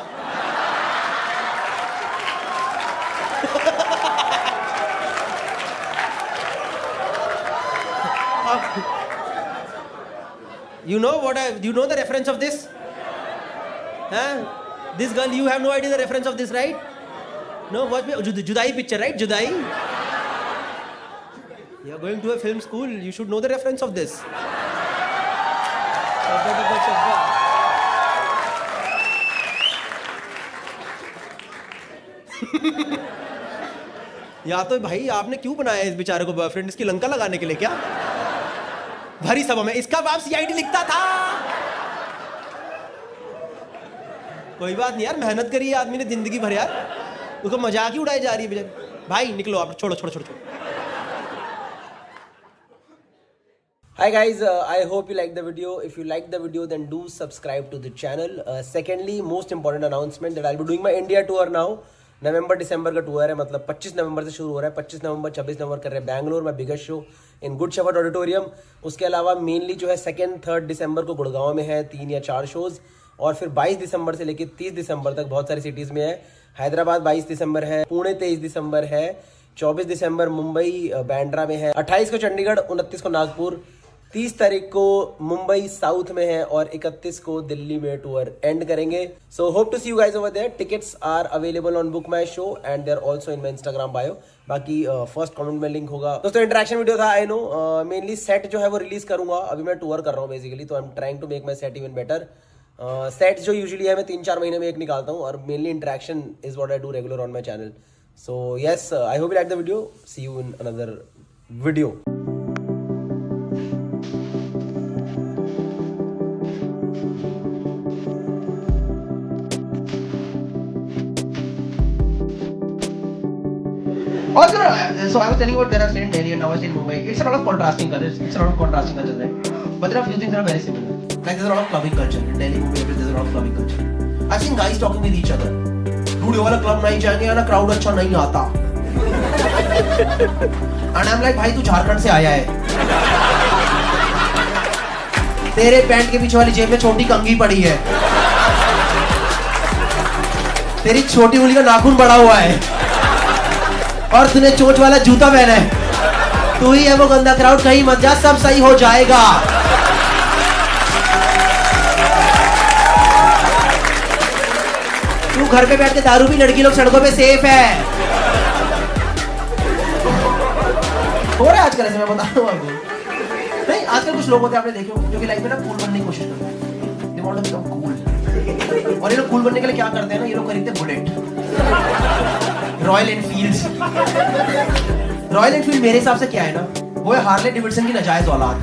A: You know what? You know the reference of this? Huh? This girl, you have no idea the reference of this, right? No, what? Judai picture, right? Judai. You are going to a film school. You should know the reference of this. या तो भाई आपने क्यों बनाया इस बेचारे को boyfriend? इसकी लंका लगाने के लिए क्या? भरी सभा में इसका बाप CID लिखता था. कोई बात नहीं यार, मेहनत करी है आदमी ने जिंदगी भर यार, उसको मजाक ही उड़ाई जा रही है बेचारी. भाई निकलो आप, छोड़ो. Hi guys, I hope you liked the video. If you liked the video, then do subscribe to the channel. Secondly, most important announcement that I'll be doing my India tour now. नवंबर दिसंबर का tour है, मतलब 25 नवंबर से शुरू हो रहा है. 25 नवंबर 26 नवंबर कर रहे हैं बैंगलोर में biggest show in good shepherd auditorium. उसके अलावा मेनली जो है 2nd 3rd दिसंबर को गुड़गांव में है 3 या 4 शोज, और फिर 22 दिसंबर से लेकर 30 दिसंबर तक बहुत सारी सिटीज़ में है. हैदराबाद 22 दिसंबर है, पुणे 23 दिसंबर है, 24 दिसंबर मुंबई बैंड्रा में है, 28 को चंडीगढ़, 29 को नागपुर, 30 तारीख को मुंबई साउथ में है, और 31 को दिल्ली में टूर एंड करेंगे. So hope to see you guys over there. Tickets are available on Book My Show and they are also in my Instagram bio. बाकी फर्स्ट कमेंट में लिंक होगा. दोस्तों इंटरेक्शन वीडियो था, आई नो. मेनली सेट जो है वो release करूंगा. अभी मैं टूर कर रहा हूँ बेसिकली, तो I am trying to make my set even better. Sets जो यूजुअली है मैं 3-4 महीने में एक निकालता हूँ, और mainly interaction is what I do regular on my channel. So yes, I hope you like the video. See you in another video. Also, so I was telling you about there are in Delhi and now in Mumbai. It's a lot of contrasting cultures. It's a lot of contrasting cultures, right? But there are few things that are very similar. Like there's a lot of clubbing culture in Delhi, Mumbai. There's a lot of clubbing culture. I've seen guys talking with each other. Dude, ये वाला club नहीं जाएंगे या ना crowd अच्छा नहीं आता. And I'm like, भाई तू झारखंड से आया है. तेरे पैंट के पीछे वाली जेब में छोटी कंघी पड़ी है. तेरी छोटी उंगली का नाखून बड़ा हुआ है. और तूने चोंच वाला जूता पहना है। तू ही है वो गंदा क्राउड, कहीं मत जा, सब सही हो जाएगा। तू घर पे बैठ के दारू भी, लड़की लोग सड़कों पे सेफ है। हो रहा है आजकल ऐसे, मैं बता रहा हूँ आपको। नहीं, आजकल कुछ लोग होते हैं, आपने देखे होंगे, जो कि लाइफ में ना कूल बनने की कोशिश करते हैं। They want to become cool। और ये लोग कूल बनने के लिए क्या करते हैं ना, ये लोग खरीदते हैं bullet, royal Enfield. Royal Enfield मेरे हिसाब से क्या है ना, वो है हार्ले डेविडसन की नाजायज औलाद।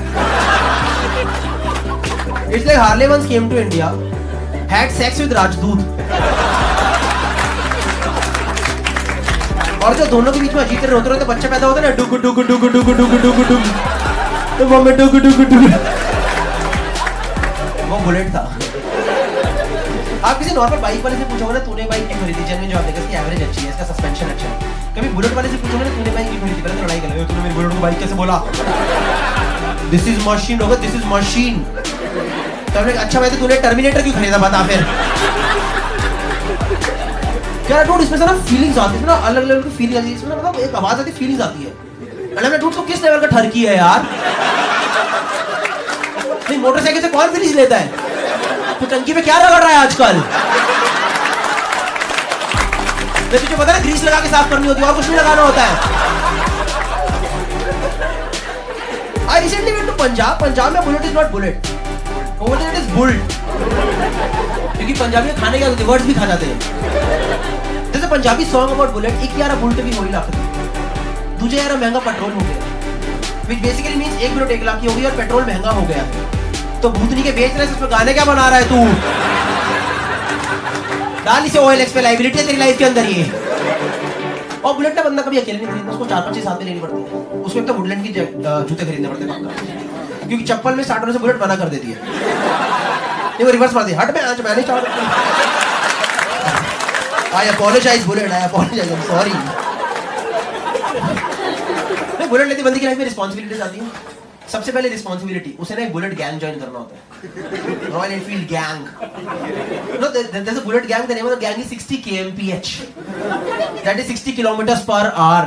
A: It's like Harley once came to India, had sex with राजदूत, और जो दोनों के बीच में अजीब रोते रोते बच्चा पैदा होता है ना, डुगु डुगु डुगु डुगु डुगु डुगु डुगु, तो वो में डुगु डुगु डुगु, वो बुलेट था। आप किसी नॉर्मल बाइक वाले से पूछोगे ना, तूने बाइक क्यों खरीदी, जेन्युइन जवाब देगा, इसकी एवरेज अच्छी है, इसका सस्पेंशन अच्छा है। कभी बुलेट वाले से पूछोगे ना, तूने बाइक क्यों खरीदी, पहले तो लड़ाई कर लो, तूने मेरी बुलेट को बाइक कैसे बोला, दिस इज मशीन होगा, दिस इज मशीन। तो हमने अच्छा भाई, तो तूने टर्मिनेटर क्यों खरीदा, बता फिर। क्या डूड, इसमें से ना फीलिंग्स आती है ना, अलग लेवल की फीलिंग आती है इसमें ना, मतलब एक आवाज आती है, फीलिंग्स आती है। अरे डूड, तो किस लेवल का ठरकी है यार। नहीं, मोटरसाइकिल से कौन फीलिंग्स लेता है, तो टंकी पे क्या रगड़ रहा है आजकल। तुझे पता है ग्रीस लगा के साफ करनी होती है, और कुछ नहीं लगाना होता है। I recently went to Punjab में bullet is not bullet, it is bult. क्योंकि पंजाबी में खाने के वर्ड्स भी खा जाते हैं। जैसे पंजाबी सॉन्ग अबाउट बुलेट, एक यार बुलेट भी हो ही लाख, दूसरे यार महंगा पेट्रोल हो गया, which basically means एक बुलेट 1 लाख की हो गई और पेट्रोल महंगा हो गया। तो भूतनी के बेच रहे हैं, उसमें गाने क्या बना रहा है तू। डाल इसे OLX पे, लाइबिलिटी है तेरी लाइफ के अंदर ये। और बुलेट का बंदा कभी अकेले नहीं खरीदता, उसको 4-5 साथ में लेनी पड़ती है। उसको एक तो वुडलैंड की जूते खरीदने पड़ते हैं, क्योंकि चप्पल में स्टार्ट होने से बुलेट मना कर देती है। वो रिवर्स मारती है, हट मैं आज मैंने start. I apologise bullet, I apologise, I am sorry. Bullet लेती बंदी की लाइफ में रिस्पांसिबिलिटीज आती है। सबसे पहले रिस्पांसिबिलिटी, उसे ना एक बुलेट गैंग ज्वाइन करना होता है, Royal Enfield gang. No, there is a bullet gang, the name of the gang is 60 kmph, that is 60 km/h।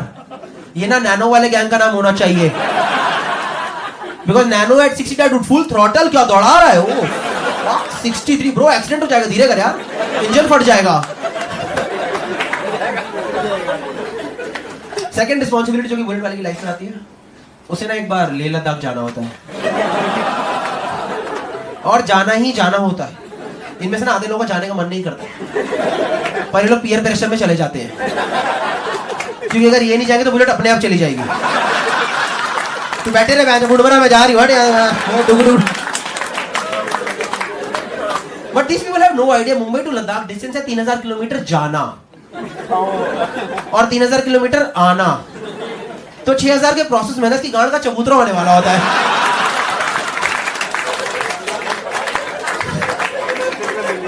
A: ये ना नैनो वाले गैंग का नाम होना चाहिए, because Nano at 60 that full throttle, क्या दौड़ा रहा है वो। 63 ब्रो, एक्सीडेंट हो जाएगा, धीरे कर यार, इंजन फट जाएगा। सेकंड रिस्पांसिबिलिटी जो कि बुलेट वाले की लाइफ में आती है, उसे ना एक बार लेह लद्दाख जाना होता है, और जाना ही जाना होता है। इनमें से ना आधे लोगों का जाने का मन नहीं करता, पर ये लोग पीयर प्रेशर में चले जाते हैं, क्योंकि अगर ये नहीं जाएंगे तो बुलेट अपने आप चली जाएगी। तू बैठे रहे, मैं जा रही हूँ। But this people have no idea, Mumbai to Ladakh distance है 3000 किलोमीटर जाना और 3000 किलोमीटर आना, तो 6000 के प्रोसेस में इसकी गांड का चबूतरा होने वाला होता है।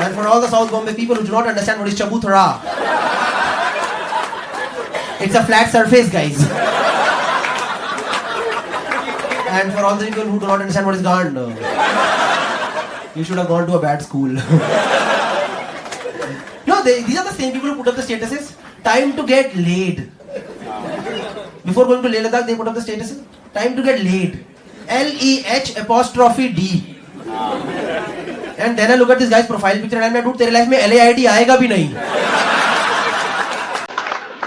A: And for all the South Bombay people who do not understand what is chabutra, it's a flat surface, guys. And for all the people who do not understand what is gand, you should have gone to a bad school. No, these are the same people who put up the statuses, time to get laid. Before going to Leh Ladakh, they put up the statuses, time to get laid, LEH''D. And then I look at this guy's profile picture and I'm like, dude, तेरे life में LAID आएगा भी नहीं।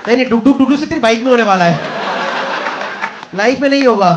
A: नहीं, डुग डुग डुग से तेरी bike में होने वाला है, लाइफ में नहीं होगा।